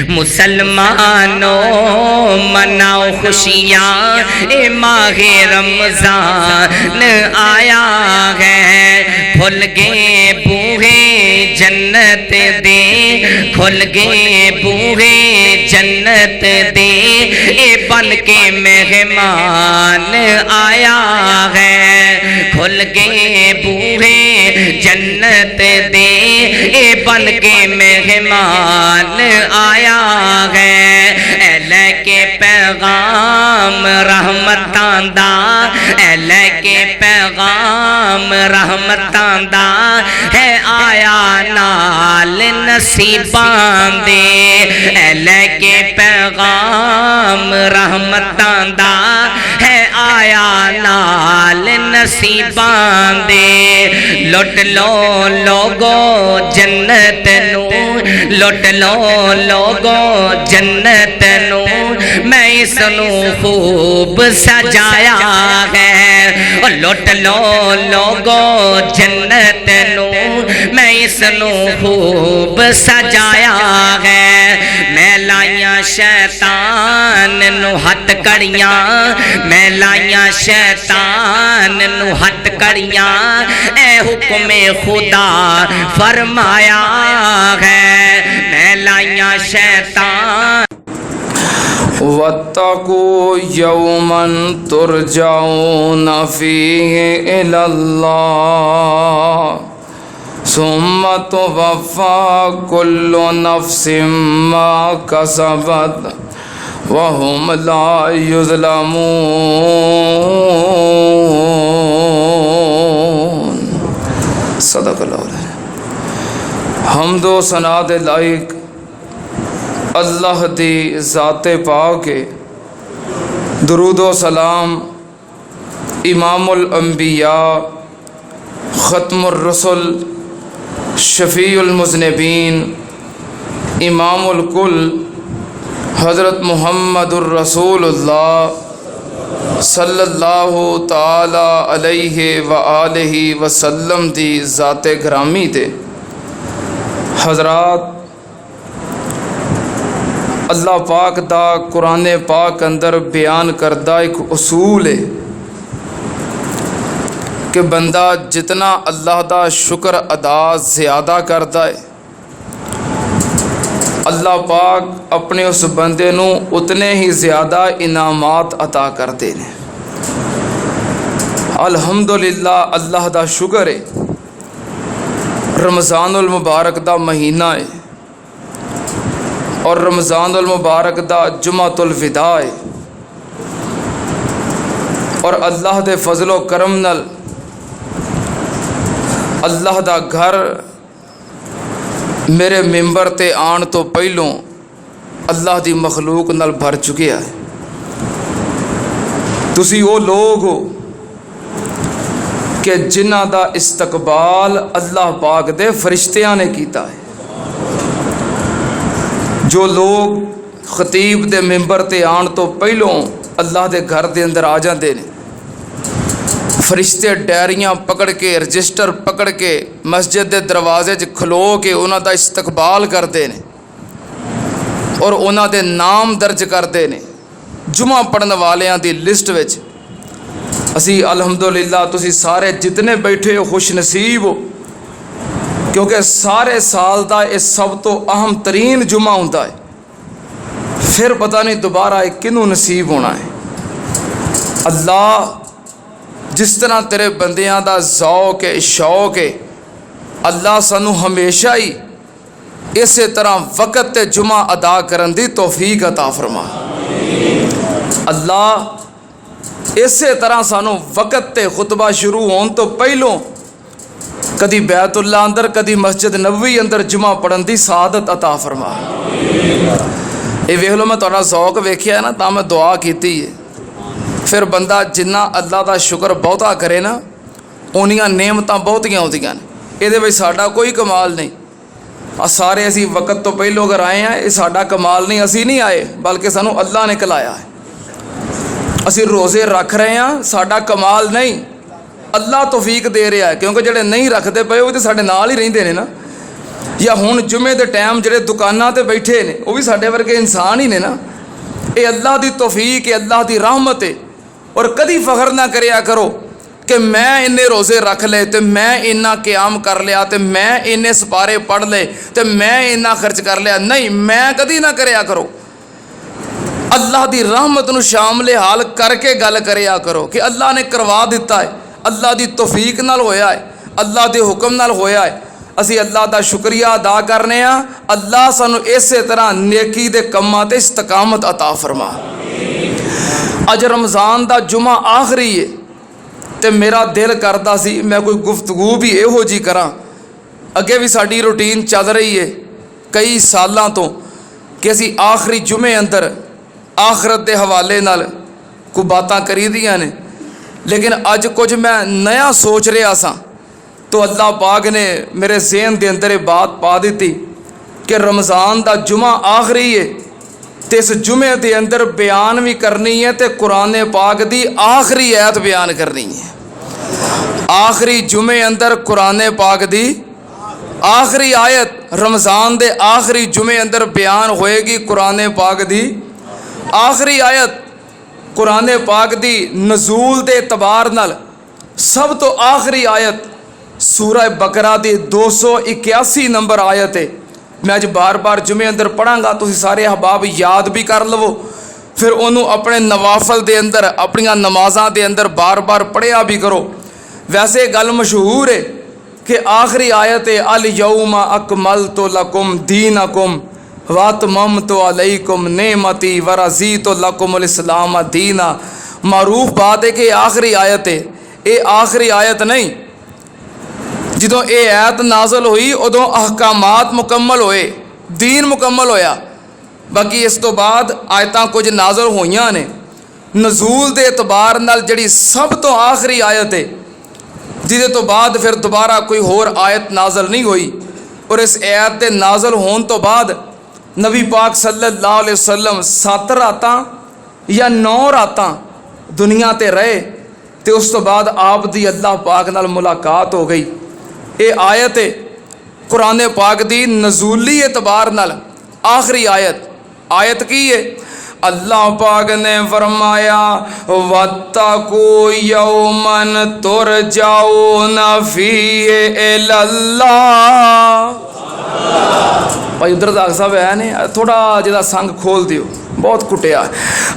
मुसलमानों मनाओ खुशियाँ, ए माहे रमजान आया है। खुल गए बूहे जन्नत दे, खुल गए बूहे जन्नत दे, ए बन के मेहमान आया है। खुल गए बूहे जन्नत दे, ए बन के मेहमान आया है। एले के पैगाम रहमतां दा, एले के पैगाम रहमतां दा है आया नाल नसीबां दे। एले के पैगाम रहमतां दा है आया नाल नसीबां दे। लुट लो लोगो जन्नत नू, लुट लो लोगो जन्नत नू, मैं इसनू खूब सजाया है। और लुट लो लोगो जन्नत नू, मैं इसनू खूब सजाया है। मैं लाइया शैतान नू हथकड़ियां, मैं लाइया शैतान नू हथकड़ियां, ए हुक्मे खुदा फरमाया है। मैं लाइया शैतान। वत्तकू यौमन तुरजाऊन फीहि इलल्लाह, सुम्मा तुवफ़्फ़ा कुल्लु नफ्सिम मा कसबत व हुम ला युज़लमून। सदक़ल्लाहु। हम्दो सना दे लाइक अल्लाह दी ज़ाते पाक के, दुरूदो सलाम इमामुल अंबिया ख़त्मुर रसूल शफ़ीउल मुज़निबीन इमामुल कुल हज़रत मुहम्मदुर रसूलुल्लाह सल्लल्लाहु ताला अलैहि व आलिहि वसल्लम दी ज़ाते ग्रामी ते हज़रात, अल्लाह पाक दा कुरान पाक अंदर बयान करदा एक उसूल है कि बंदा जितना अल्लाह दा शुक्र अदा ज़्यादा करता है, अल्लाह पाक अपने उस बंदे नू उतने ही ज़्यादा इनामात अता करते हैं। अल्हम्दुलिल्लाह, अल्लाह दा शुक्र है। रमज़ानुल मुबारक दा महीना है और रमज़ानुल मुबारक दा जुमातुल विदा है और अल्लाह दे फजलो करम नल अल्लाह दा घर मेरे मिंबर ते आन तो पहलों अल्लाह दी मखलूक नल भर चुकिया है। तुसी वो लोग हो कि जिन्हां दा इस्तकबाल अल्लाह पाक दे फरिश्तियां ने कीता है। जो लोग खतीब दे मिंबर ते आन तो पहलों अल्लाह दे घर दे अंदर आ जाते हैं, फरिश्ते डायरियां पकड़ के रजिस्टर पकड़ के मस्जिद के दरवाजे च खलो के उन्हां दा इस्तकबाल करते हैं और उन्हां दे नाम दर्ज करते हैं जुमा पढ़न वालियां दी लिस्ट विच। असी अल्हम्दुलिल्लाह तुसी सारे जितने बैठे हो खुश नसीब हो, क्योंकि सारे साल का यह सब तो अहम तरीन जुमा होता है। फिर पता नहीं दोबारा किनू नसीब होना है। अल्लाह जिस तरह तेरे बंदियां दा ज़ौक़ है शौक़ है, अल्लाह सानू हमेशा ही इस तरह वक़्त ते जुमा अदा करन दी तौफीक अता फरमा। अल्लाह इस तरह सानू वक़्त ते खुतबा शुरू होने तो पहलों कदी बैतुल्ला अंदर कदी मस्जिद नबवी अंदर जुमा पढ़न की सादत अता फरमा। ये वेख लो, मैं तुहाडा ज़ौक़ वेखिया ना तां मैं दुआ की है। फिर बंदा जिन्ना अल्लाह का शुक्र बहुता करे ना, उन्नियां नेमतां बहुतियां होंदियां ने। ये साडा कोई कमाल नहीं। सारे असी वक़्त तो पहलों अगर आए हैं, ये साडा कमाल नहीं, असी नहीं आए बल्कि सानू अल्लाह ने कलाया है। असी रोज़े रख रहे हैं, साडा कमाल नहीं, अल्लाह तौफीक दे रहा है। क्योंकि जेडे नहीं रखते पे वो तो साडे नाल ही रहिंदे ने ना। या हुण जुमे दे टाइम जिहड़े दुकानां ते बैठे ने वो भी साडे वर्गे इंसान ही ने ना। ये अल्लाह की तौफीक है, अल्लाह की रहमत है। और कदी फख्र ना करिया करो कि मैं इन्ने रोज़े रख ले, तो मैं इन्ना क़याम कर लिया, तो मैं इन्ने सपारे पढ़ ले, तो मैं इन्ना खर्च कर लिया। नहीं, मैं कदी ना करिया करो। अल्लाह की रहमत नूं शामिल हाल करके गल करिया करो कि अल्लाह ने करवा दिता है, अल्लाह की तौफीक नाल होया है, अल्लाह के हुक्म नाल होया है। असी अल्लाह का शुक्रिया अदा करने। अल्लाह सानू इस तरह नेकी दे कम्मां ते इस्तकामत अता फरमा। अज रमज़ान का जुमा आखिरी है, तो मेरा दिल करता सी मैं कोई गुफ्तगू भी इहो जी करा। अगे भी साडी रूटीन चल रही है कई सालों तो कि असी आखिरी जुमे अंदर आखरत के हवाले नाल कोई बातां करी दियां ने, लेकिन अज कुछ मैं नया सोच रहा सा तो अल्लाह पाक ने मेरे ज़हन के अंदर ये बात पा दी कि रमज़ान का जुमा आखिरी है, तो इस जुमे के अंदर बयान भी करनी है, तो कुरान पाक की आखिरी आयत बयान करनी है। आखिरी जुमे अंदर कुरान पाक की आखिरी आयत रमज़ान के आखिरी जुमे अंदर बयान होएगी। कुरान पाक की आखिरी आयत कुरान पाक की नज़ूल के एतबार नाल सब तो आखिरी आयत सूरह बकरा की 281 नंबर आयत है। मैं अज बार बार जुमे अंदर पढ़ांगा, तुसीं सारे अहबाब याद भी कर लवो, फिर उन्होंने अपने नवाफल के अंदर अपनिया नमाज़ां के अंदर बार बार पढ़िया भी करो। वैसे गल मशहूर है कि आखिरी आयत है अल यौमा अकमलतु लकुम दीनकुम वअतममतु अलैकुम नेमती व रज़ीतु लकुमुल इस्लाम दीना। मारूफ बात है कि आखिरी आयत है, ये आखिरी आयत नहीं। जो ये आयत नाजल हुई उदों अहकामात मुकम्मल होए, दीन मुकम्मल होया। बाकी इस तो बाद आयतां कुछ नाजल होईयां ने नज़ूल के एतबार नाल जिहड़ी सब तो आखिरी आयत है, जिहदे तो बाद फिर दोबारा कोई होर आयत नाजल नहीं हुई। और इस आयत के नाजल होने तो बाद नबी पाक सल्लल्लाहु अलैहि वसल्लम 7 रातां या 9 रातां दुनिया ते रहे, तो उस तो बाद आप दी अल्लाह पाक नाल मुलाकात हो गई। ये आयत है कुरान पाक दी नज़ूली एतबार नाल आखिरी आयत। आयत की है अल्लाह पाक ने फरमाया वत्तकू यौमन तुरजाऊन फीहि इलल्लाह। भाई उधर दाग साहब है ने थोड़ा जिदा संग खोल दियो, बहुत कुटिया।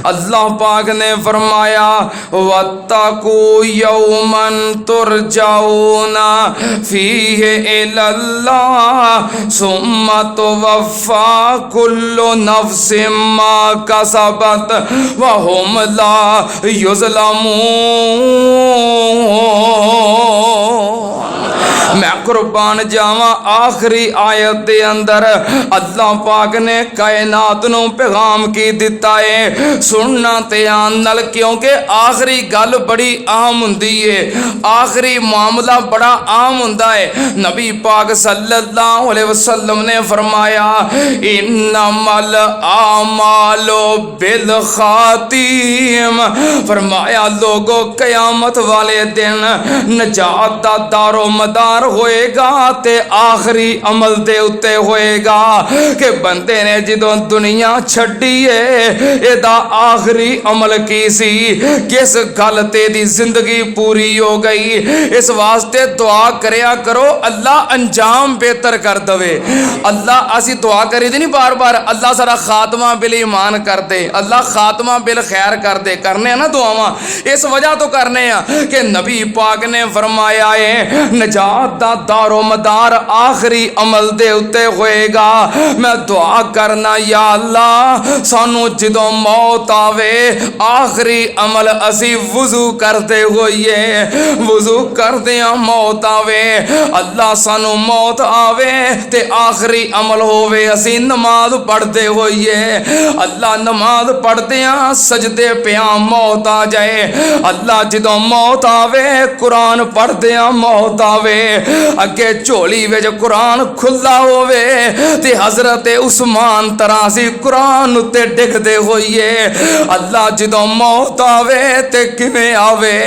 अल्लाह पाक ने फरमाया वत्तकू यौमन तुरजाऊना फीहि इलल्लाह सुम्मा तुवफ़्फ़ा कुल्लु नफ्सिम मा कसबत व हुम ला युज़लमून। मैं कुर्बान जावा आखिरी आयत के अंदर अल्लाह पाक ने कायनात नूं पैगाम की दिता है सुनना ते आन नाल, क्योंकि आखिरी गल बड़ी आम हुंदी है, आखिरी मामला बड़ा आम हुंदा है। नबी पाक सल्लल्लाहु अलैहि वसल्लम ने फरमाया इन्नमल आमालो बिल खातिम। फरमाया लोगो कयामत वाले दिन नजात दा दारो मदार होएगा ते आखिरी अमल दे उत्ते होएगा कि बंदे ने जदों दुनिया छड्डी है एदा आखिरी अमल की सी, किस गल ते दी जिंदगी पूरी हो गई। इस वास्ते दुआ करया करो अल्लाह अंजाम बेहतर कर दवे। अल्लाह असी दुआ करी दी नहीं बार बार अल्लाह सारा खात्मा बिल ईमान कर दे, अल्लाह खात्मा बिल खैर कर दे। करने ना दुआवां इस वजह तो करने कि नबी पाक ने फरमाया है नजात दा दारो मदार आखिरी अमल दे उत्ते होएगा। मैं दुआ करना या अल्लाह सानू जदों मौत आवे आखिरी अमल असी वुजू करते होइए, वुजू करदे मौत आवे। अल्लाह सानू मौत आवे ते आखिरी अमल होवे असी नमाज पढ़ते होइए। अल्लाह नमाज पढ़ते सजदे पिया मौत आ जाए। अल्लाह जदों मौत आवे कुरान पढ़ते मौत आवे। अगे झोली विच कुरान खुला होवे ते हजरत उस्मान तरह सी कुरान उत्ते डिगदे होइए। अल्लाह जदों मौत आवे ते किवें आवे,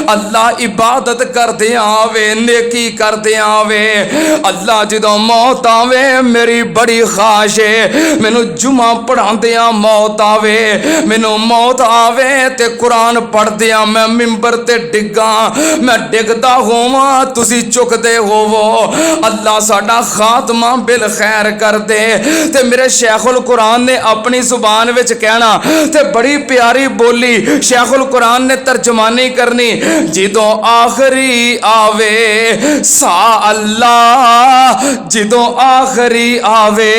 अल्लाह इबादत करदे आवे, नेकी करदे आवे। अल्लाह जदों मौत आवे मेरी बड़ी ख्वाहिश है मैनू जुमा पढ़ांदियां मौत आवे, मैनू मौत आवे ते कुरान पढ़दियां मैं मिंबर ते डिगा, मैं डिगदा होवां तुसी चुकदे होवो। अल्लाह साडा खात्मा बिल खैर कर दे। ते मेरे शेखुल कुरान ने अपनी जुबान विच कहना ते बड़ी प्यारी बोली शेखुल कुरान ने तर्जमानी करनी, जिदों आखिरी आवे सा अल्लाह, जिदों आखिरी आवे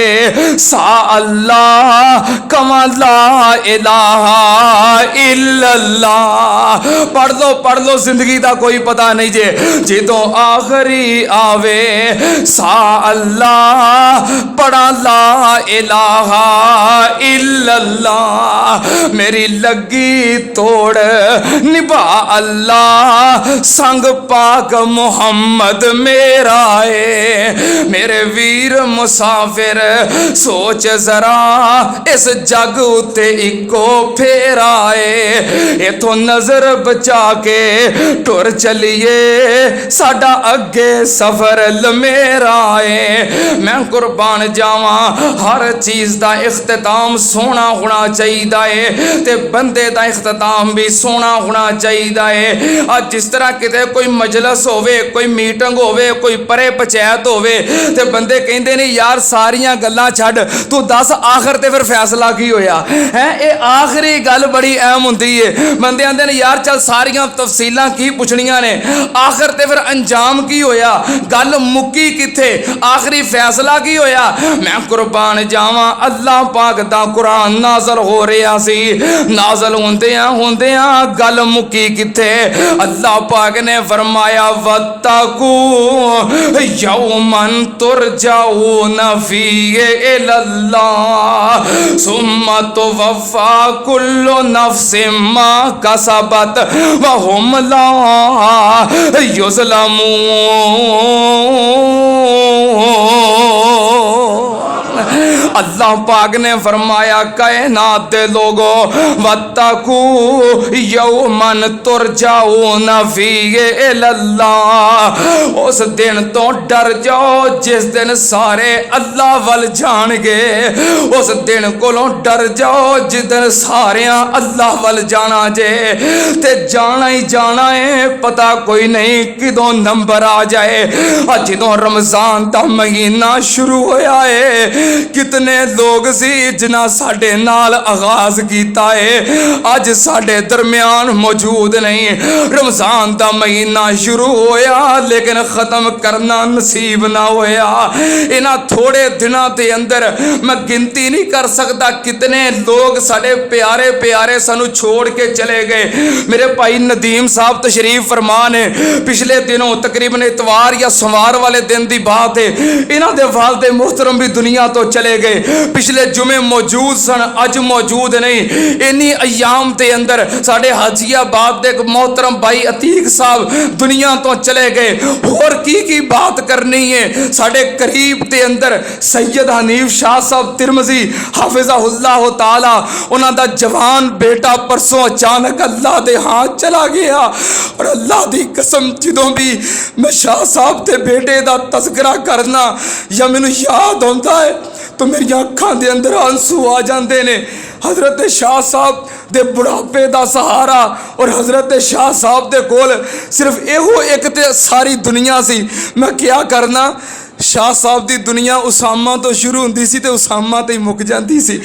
सा अल्लाह कमा ला इलाहा इल्लल्लाह। पढ़ लो जिंदगी का कोई पता नहीं जे। जिदों आखिरी आवे सा अल्लाह पढ़ा ला इलाहा इल्लल्लाह। मेरी लगी तोड़ निभा अल्लाह संग पाक मुहम्मद मेरा है। मेरे वीर मुसाफिर सोच जरा इस जग उत्ते इको फेरा है। इथों नजर बचा के टुर चलिए साडा अगे सफर लमेरा है। मैं कुर्बान जावा हर चीज का इख्तिताम सोना होना चाहिए है ते बंदे का इख्तिताम भी सोना होना चाहिए है। आज जिस तरह किते कोई मजलस होवे, कोई मीटिंग होवे, कोई परे पंचायत होवे ते बंदे कहंदे ने यार सारियां गल्लां छड्ड तू दस आखिर ते फिर फैसला की होया है। ये आखिरी गल बड़ी अहम हुंदी है। बंदे आंदे ने यार चल सारियां तफसीलां की पुछणियां ने, आखिर ते फिर अंजाम की होया, गल मुक्की किथे, आखिरी फैसला की होया। मैं कुर्बान जावां अल्लाह पाक दा कुरान नाज़िल हो रहा सी, नाज़िल होंदियां गल मुक्की किथे। अल्लाह पाक ने फरमाया वत्तकू यौमन तुरजाऊन फीहि इलल्लाह सुम्मा तुवफ़्फ़ा कुल्लु नफ्सिम मा कसबत व हुम ला युज़लमून। अल्लाह पाक ने फरमाया कायनात दे लोगो वत्तकू यौमन तुरजाऊन फीहि इलल्लाह। उस दिन तो डर जाओ जिस दिन सारे अल्लाह वल जाणगे। उस दिन कोलों डर जाओ जिस दिन सारे अल्लाह वल जाना जे ते जाना ही जाना है, पता कोई नहीं किदों नंबर आ जाए। जदों रमजान दा महीना शुरू होया है कितने लोग सी जिन्हां साडे नाल आगाज कीता है अज साडे दरम्यान मौजूद नहीं। रमजान दा महीना शुरू होया लेकिन खत्म करना नसीब ना होया। इन्हां थोड़े दिनों के अंदर मैं गिनती नहीं कर सकता कितने लोग साडे प्यारे प्यारे सानू छोड़ के चले गए। मेरे भाई नदीम साहब तशरीफ फरमान है, पिछले दिनों तकरीबन इतवार या सोमवार वाले दिन की बात है, इन्हां दे वालिद मोहतरम भी दुनिया तो चले गए। पिछले जुमे मौजूद सन अज मौजूद नहीं। इन्हीं अयाम के अंदर साडे हाजियाबाद दे मोहतरम भाई अतीक साहब दुनिया तो चले गए। होर की बात करनी है। साडे करीब के अंदर सैयद हनीफ शाह साहब तिरमजी हाफिज़हुल्लाह ताला उन्हां दा जवान बेटा परसों अचानक अल्लाह दे हाथ चला गया। और अल्लाह दी कसम जदों भी मैं शाह साहब के बेटे का तस्करा करना या मैनू याद आता है तो मेरी अखां दे अंदर आंसू आ जाते ने। हजरत शाह साहब दे बुढ़ापे का सहारा और हजरत शाह साहब दे कोल सिर्फ एहो एक ते सारी दुनिया सी। मैं क्या करना, शाह साहब की दुनिया उसामा तो शुरू होंदी सी ते उसामा ते मुक जाती सी।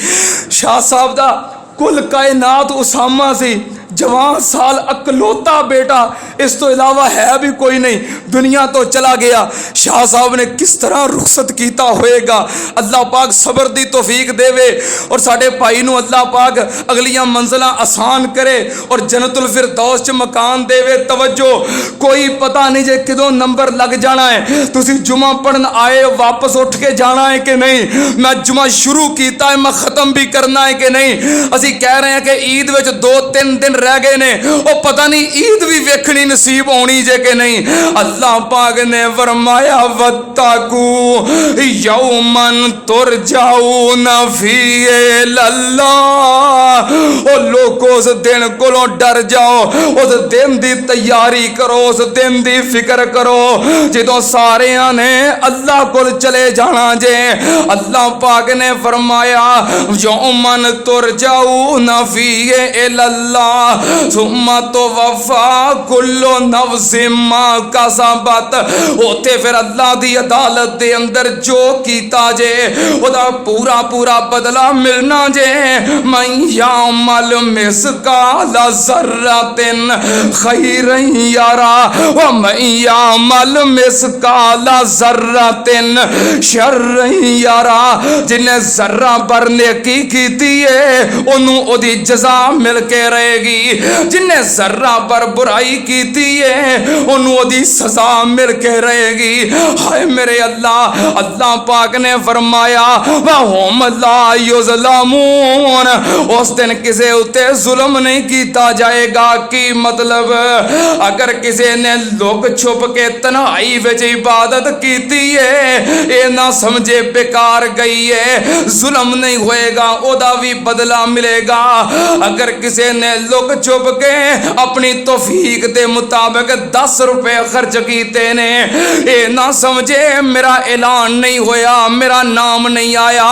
शाह साहब का कुल कायनात उसामा सी, जवान साल अकलौता बेटा, इस तो अलावा है भी कोई नहीं, दुनिया तो चला गया। शाह साहब ने किस तरह रुखसत किया होएगा। अल्लाह पाक सबर दी तौफीक देवे और साडे भाई नूं अल्लाह पाक अगलियां मंजिलां आसान करे और जन्नतुल फिरदौस च मकान देवे। तवज्जो, कोई पता नहीं जे किदों नंबर लग जाना है। तुसी जुमा पढ़न आए वापस उठ के जाना है कि नहीं, मैं जुमा शुरू किया है मैं खत्म भी करना है कि नहीं। असी कह रहे हैं कि ईद विच 2-3 दिन रह गए ने, वो पता नहीं ईद भी वेखनी नसीब होनी जे कि नहीं। अल्लाह पाक ने फरमाया वत्तकू यौमन तुरजाऊना फीहि इलल्लाह, ओ लोगों उस दिन कोलों डर जाओ, उस दिन दी तैयारी करो, उस दिन दी फिक्र करो जदों सारियां ने अल्लाह कोल चले जाना जे। अल्लाह पाक ने फरमाया यौमन तुरजाऊना फीहि इलल्लाह सुम्मा तुवफ़ा कुल्लु नफ्सिम मा कसबत, उथे फिर अल्लाह दी अदालत दे अंदर जो कीता जे ओदा पूरा पूरा बदला मिलना जे। मन यामल मिसकाल ज़र्रतिन खैरन यरा व मन यामल मिसकाल ज़र्रतिन शर्रन यरा, जिन्हें जर्रा भर नेकी कीती है ओनू ओदी जज़ा मिल के रहेगी, जिन्हें जर्रा भर बुराई कीती है ओनू ओदी सजा मिल के रहेगी। हाय मेरे अल्लाह, अल्लाह पाक ने फरमाया वहुम ला युज़लमून, उस दिन किसी उत्ते जुल्म नहीं किया जाएगा। की मतलब अगर किसी ने लुक छुप के तन्हाई विच इबादत कीती है ये ना समझे बेकार गई है, जुल्म नहीं होएगा, ओदा भी बदला मिलेगा। अगर किसी ने लुक छुप के अपनी तौफीक के मुताबिक 10 रुपए खर्च कीते ने ये ना समझे मेरा ऐलान नहीं होया, मेरा नाम नहीं आया,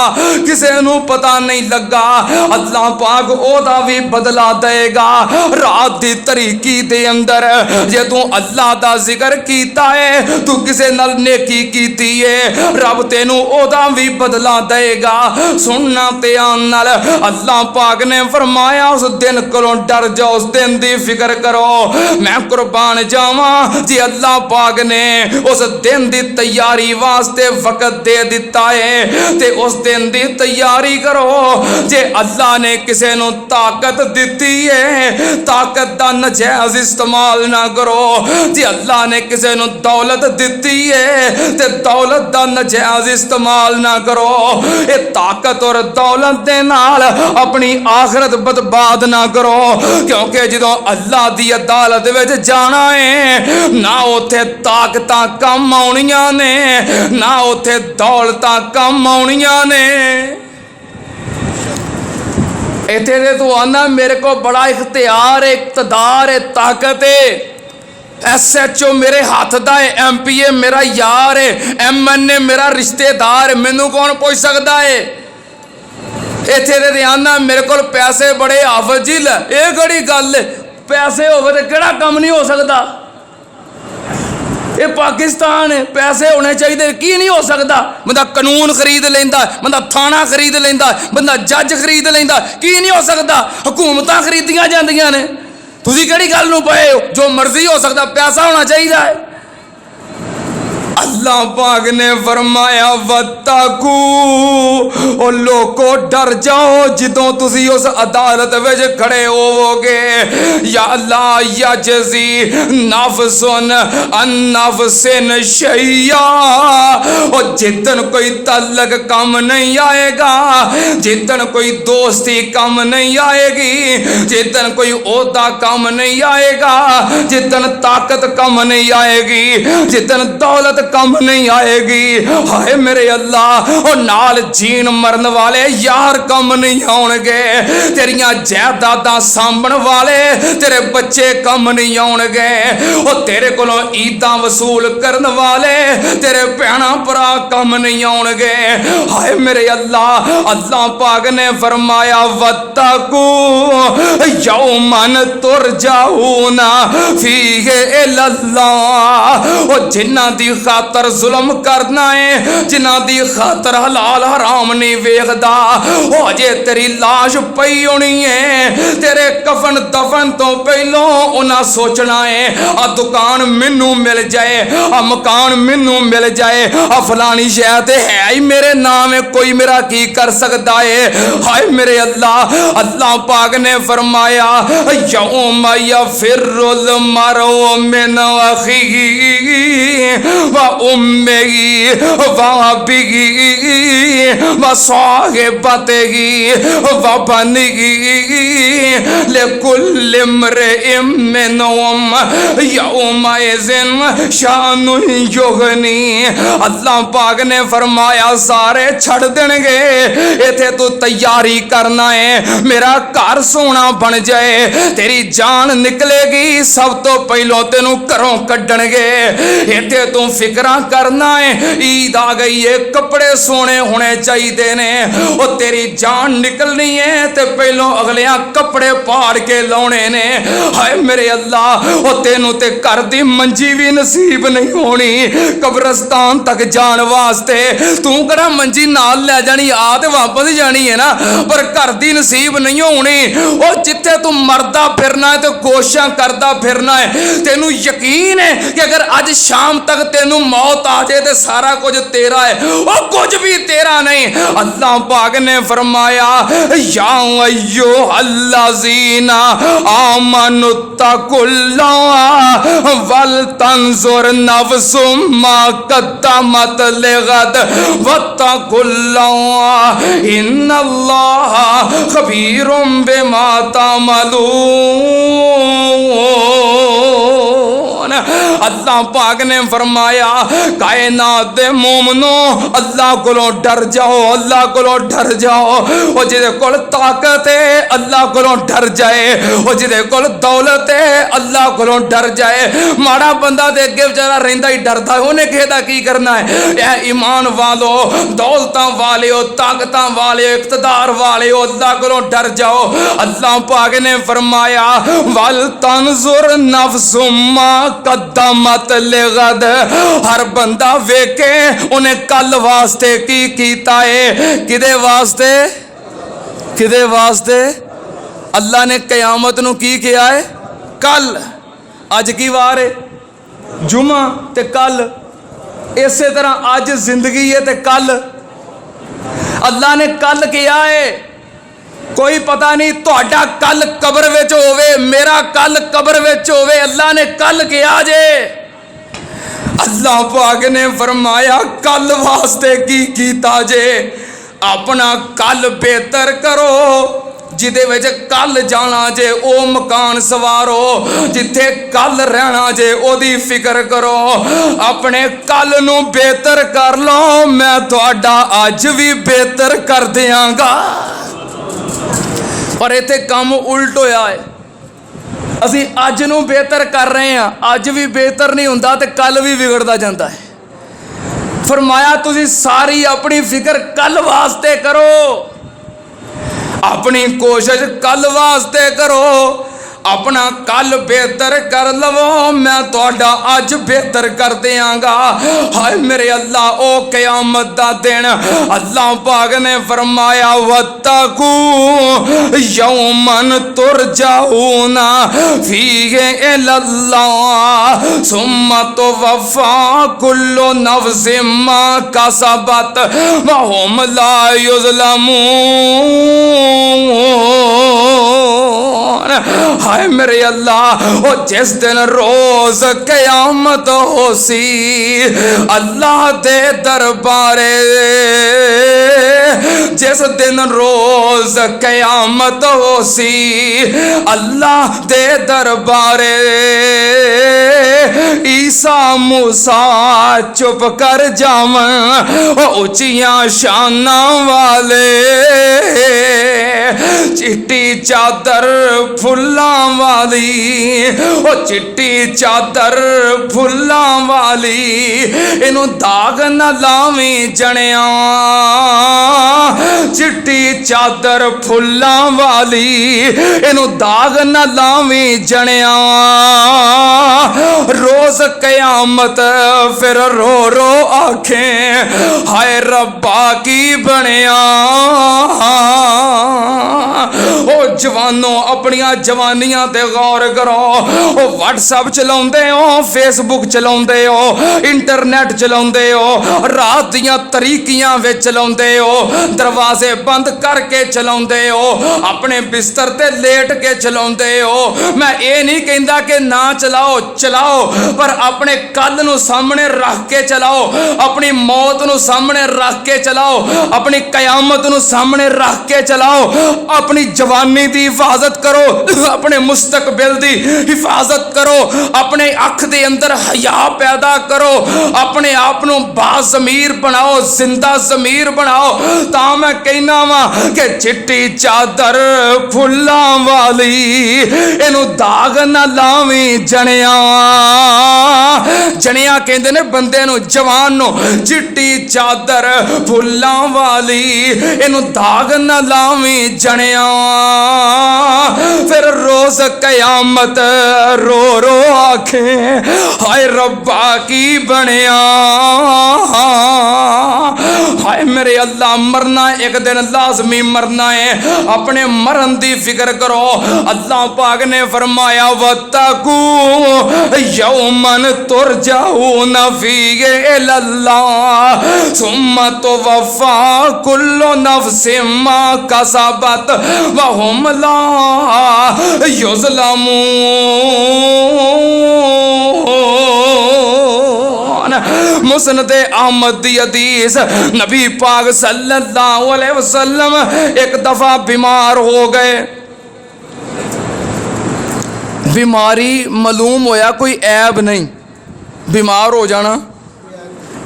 किसी नू पता नहीं लगा। अल्लाह पाक ओदा भी बदला देगा। रात दी तरीकी दे अंदर जे तू अल्लाह दा जिक्र कीता है, तू किसी नाल नेकी कीती है, रब तेनू ओदा भी बदला देगा। सुनना ध्यान नाल, अल्लाह पाक ने फरमाया उस दिन कोलों डर जाओ, उस दिन दी फिक्र करो। मैं कुर्बान जावा जी अल्लाह पाक ने उस दिन दी तैयारी वास्ते वक्त दे दिता है ते उस दिन दी तैयारी करो। जे अल्लाह ने किसी नू ताकत दिती है, ताकत दा नजायज इस्तेमाल ना करो। जे अल्लाह ने किसी नू दौलत दिती है ते दौलत दा नजायज इस्तेमाल ना करो। ये ताकत और दौलत दे नाल अपनी आखिरत बर्बाद ना करो, क्योंकि जदों अल्लाह दी अदालत विच जाना है ना उथे ताकतां कम आउणियां ने ना उथे दौलतां कम आउणियां ने। इत्थे दे तू आना मेरे को बड़ा इख्तियार है, इक़्तिदार है, ताकत है, SHO मेरे हाथ दा है, MPA मेरा यार है, MNA मेरा रिश्तेदार है, मैनू कौन पूछ सकता है। इत्थे दे आना मेरे को पैसे बड़े हाफजिल, ये कड़ी गल है, पैसे होवे ते केड़ा कम नहीं हो सकता। ये पाकिस्तान है, पैसे होने चाहिए, की नहीं हो सकता। बंदा कानून खरीद लेंदा, बंदा थाना खरीद लेंदा, बंदा जज खरीद लेंदा, की नहीं हो सकता। हुकूमतां खरीदियां जांदियां ने, तुसीं किहड़ी गल नूं पए हो। जो मर्जी हो सकता, पैसा होना चाहिए है। अल्लाह पाक ने फरमाया वत्तकू, ओ लोगो डर जाओ जिदों तुसी उस अदालत विच खड़े होवोगे। या अल्लाह यजज़ी नफ्सुन अन नफ्सिन शैया, ओ जिदन कोई तल्लक कम नहीं आएगा, जिदन कोई दोस्ती कम नहीं आएगी, जिदन कोई ओहदा कम नहीं आएगा, जिदन ताकत कम नहीं आएगी, जिदन दौलत कम नहीं आएगी। हाय मेरे अल्लाह, और नाल जीन मरन वाले यार कम नहीं आउणगे, तेरियां जायदादां सांभण वाले तेरे बच्चे कम नहीं आउणगे, और तेरे कोलों ईदां वसूल करन वाले तेरे भैणां भरा कम नहीं आउणगे। हाय मेरे अल्लाह, अल्लाह पाक ने फरमाया वत्तकू यौमन तुरजाऊना फीहि इलल्लाह, और जिन्हां दी खातर जुल्म करना है, जिन्हां दी खातर हलाल हराम नहीं वेखदा, ओ अजे तेरी लाश पई होनी है, तेरे कफन दफन तो पहलों उन्हां सोचना है आ दुकान मैनू मिल जाए, आ मकान मैनू मिल जाए, आ फलानी शय ते है ही मेरे नाम है, कोई मेरा की कर सकता है। हाय मेरे अल्लाह, अल्लाह पाक ने फरमाया यौम यफिरुल मरउ मिन अखीही व उम्मेगी व अबीगी व साहिबतेगी व बनीगी लिकुल्ल इम्रिइन मिनहुम यौमइज़िन शानुन युगनी। अल्लाह पाक ने फरमाया सारे छड़ देंगे, इथे तू तैयारी करना है मेरा घर सोना बन जाए, तेरी जान निकलेगी सब तो पहलों तेनू घरों कड्डणगे। इथे तू फिक्रा करना है ईद आ गई है कपड़े सोने होने चाहिए ने, और तेरी जान निकलनी है ते पहलों अगलियां कपड़े पाड़ के लाने ने। हाय मेरे अल्लाह ओ तेनू ते घर दी मंजी भी नसीब नहीं होनी कब्रस्तान तक जान वास्ते। तू कड़ा मंजी नाल ले जानी आ ते वापस जानी है ना, पर घर दी नसीब नहीं होनी। ओ जिथे तू मरदा फिरना है तो कोशिश करदा फिरना है, तेनू यकीन है कि अगर अज शाम तक तेनू मौत आ जाए तो सारा कुछ तेरा है, और कुछ भी तेरा नहीं। अल्लाह पाक ने फरमाया या अय्युहल्लज़ीना आमनुत्तकुल्लाह वल तंजुर नफ्सुम मा कद्दमत लिगद वत्तकुल्लाह इन्नल्लाह खबीरुम बिमा तामलून। अल्लाह पाक ने फरमाया कायनात दे मोमनो अल्लाह कोलों डर जाओ, अल्लाह कोलों डर जाओ। और जिदे कोल ताकत है अल्लाह कोलों डर जाए, और जिदे कोल दौलत है अल्लाह कोलों डर जाए। माड़ा बंदा दे अगे बेचारा रहिंदा ही डरदा, उन्हें किसे दा की करना है। ए ईमान वालो, दौलतां वालियो, ताकतां वालियो, इख्तिदार वालियो, अल्लाह कोलों डर जाओ। अल्लाह पाक ने फरमाया वल तंजुर नफ्सुम मा कद्दमत लिगद। हर बंदा वेखे उन्हें कल वास्ते की कीता है, किदे वास्ते, किदे वास्ते। अल्लाह ने कयामत नू की किया है कल। अज की वार है जुमा ते कल, इसे तरह अज जिंदगी है ते कल अल्लाह ने कल किया है। कोई पता नहीं तुहाडा कल कब्र विच होवे, मेरा कल कब्र विच होवे, अल्लाह ने कल किया जे। अल्लाह पाक ने फरमाया कल वास्ते की कीता जे, अपना कल बेहतर करो। जिदे विच कल जाना जे ओ मकान सवारो, जिथे कल रहना जे ओदी फिक्र करो। अपने कल नू बेहतर कर लो, मैं तुहाडा अज भी बेहतर कर दियांगा। पर इत्थे काम उल्ट होया है, असी अज नू बेहतर कर रहे हैं, अज भी बेहतर नहीं हुंदा ते कल भी बिगड़दा जांदा है। फरमाया तुसी सारी अपनी फिक्र कल वास्ते करो, अपनी कोशिश कल वास्ते करो, अपना कल बेहतर कर लवो, मैं तुहाडा अज बेहतर कर देंगा। हाय मेरे अल्लाह ओ कयामत दा दिन अल्लाह पाक ने फरमाया वत्तकू यौमन तुरजाऊना फीहि इलल्लाह सुम्मा तुवफ़्फ़ा कुल्लु नफ्सिम मा कसबत व हुम ला युज़लमून। हाय मेरे अल्लाह ओ जिस दिन रोज कयामत होसी अल्लाह दे दरबारे, जिस दिन रोज कयामत होसी अल्लाह दे दरबारे, ईसा मूसा चुप कर जावन उचियां शाना वाले, चिट्टी चादर फुल्लां वाली, ओ चिट्टी चादर फुल्लां वाली, इनू दाग न लावी जणिया। चिट्टी चादर फुल्लां वाली, इनू दाग न लावी जणिया। रोज कयामत फिर रो रो आखें हाय रब्बा की बनिया। ओ जवानों अपनिया जवानियां ते गौर करो। ओ व्हाट्सएप चलाउंदे हो, फेसबुक चलाउंदे हो, इंटरनेट चलाउंदे हो, रात दियां तरीकियां विच चलाउंदे हो, दरवाजे बंद करके चलाउंदे हो, अपने बिस्तर ते लेट के चलाउंदे हो। मैं ये नहीं कहंदा कि ना चलाओ, चलाओ, पर अपने कल नू सामने रख के चलाओ, अपनी मौत नू सामने रख के चलाओ, अपनी कयामत नू सामने रख के चलाओ। अपनी जवानी दी हिफाजत करो, अपने मुस्तकबिल दी हिफाजत करो, अपने अख दे अंदर हया पैदा करो, अपने आप नू बाज़मीर बनाओ, जिंदा ज़मीर बनाओ। ता मैं कहना वा कि चिट्टी चादर फुल्लां वाली इनू दाग ना लावी जनिया। जनिया कहते ने बंदे नू, जवान नू। चिट्टी चादर फुल्लां वाली इनू दाग ना लावी जनिया। फिर रोज कयामत रो रो आखे हाय रब्बा की बनया, हाय मेरे अल्लाह मरना एक दिन लाजमी मरना है, अपने मरन दी फिक्र करो। अल्लाह पाक ने फरमाया वत्तकू यौमन तुरजाऊन फीहि इलल्लाह सुम्मा तुवफ़्फ़ा कुल्लु नफ्सिम मा कसबत व हुम ला युज़लमून। मुस्नद अहमद दी हदीस, नबी पाक सल्लल्लाहु अलैहि वसल्लम एक दफा बीमार हो गए। बीमारी मालूम होया कोई ऐब नहीं, बीमार हो जाना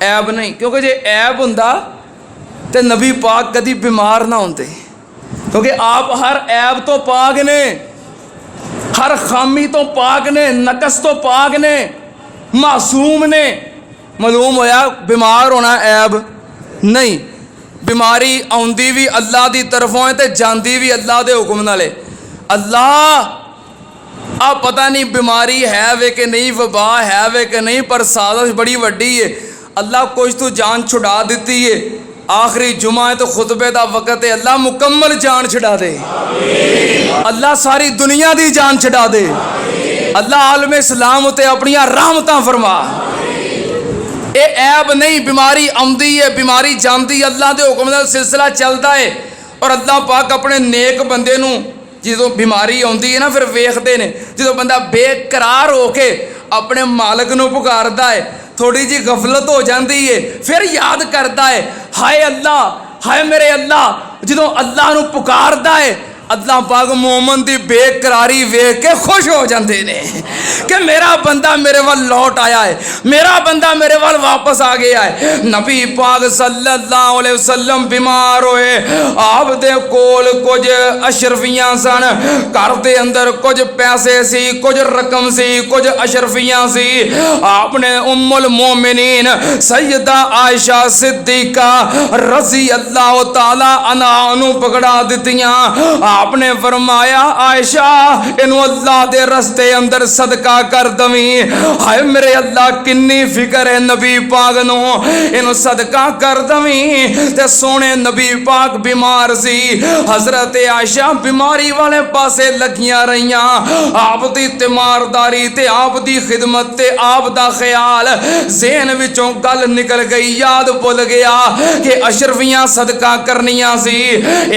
ऐब नहीं, क्योंकि जे ऐब हुंदा ते नबी पाक कदी बीमार ना होंदे, क्योंकि आप हर ऐब तो पाक ने, हर खामी तो पाक ने, नकस तो पाक ने, मासूम ने। मालूम होया बीमार होना ऐब नहीं। बीमारी आउंदी भी अल्लाह की तरफों है तो जाती भी अल्लाह के हुक्म नाल। अल्लाह आप पता नहीं बीमारी है वे कि नहीं, वबा है वे कि नहीं, पर साजिश बड़ी वड्डी है। अल्लाह कुछ तो जान छुड़ा दी है। आखिरी जुमा है तो खुतबे का वक़्त है, अल्लाह मुकम्मल जान छुड़ा दे, अल्लाह सारी दुनिया की जान छुड़ा दे, अल्लाह आलम इस्लाम उते अपनी रहमतां फरमा। ये ऐब नहीं, बीमारी आउंदी है, बीमारी जाती, अल्लाह के हुक्म नाल सिलसिला चलता है। और अल्लाह पाक अपने नेक बंदे नूं जो बीमारी आउंदी है ना, फिर वेखते ने जो बंदा बेकरार होके अपने मालक नूं पुकारदा है, थोड़ी जी गफलत हो जाती है, फिर याद करता है हाय अल्लाह, हाय मेरे अल्लाह। जो अल्लाह नूं पुकारदा है, अल्लाह पाक मोमन की बेकरारी वेख के खुश हो जाते हैं कि मेरा बंदा मेरे वाल लौट आया है, मेरा बंदा मेरे वाल वापस आ गया है। नबी पाक सल्लल्लाहु अलैहि वसल्लम बीमार होए, आप दे कोल कुछ अशरफियां सन, घर दे अंदर कुछ पैसे सी, कुछ रकम सी, कुछ अशरफियां सी। आपने उम्मुल मोमिनीन सैयदा आयशा सिद्दीका रज़ी अल्लाह तआला अन्हा नूं पकड़ा दित्तियां। आपने फरमाया आयशा इनू अल्लाह दे रस्ते अंदर सदका कर दवी। हाय मेरे अल्लाह किन्नी फिक्र है नबी पाक नू, इनू सदका कर दवी। ते सोने नबी पाक बीमार सी, हजरत आयशा बीमारी वाले पासे लगियां रहियां। आप दी तीमारदारी ते आप दी खिदमत ते आप दा ख्याल ज़हन विचों गल निकल गई, याद भुल गया कि अशरफियां सदका करनियां सी।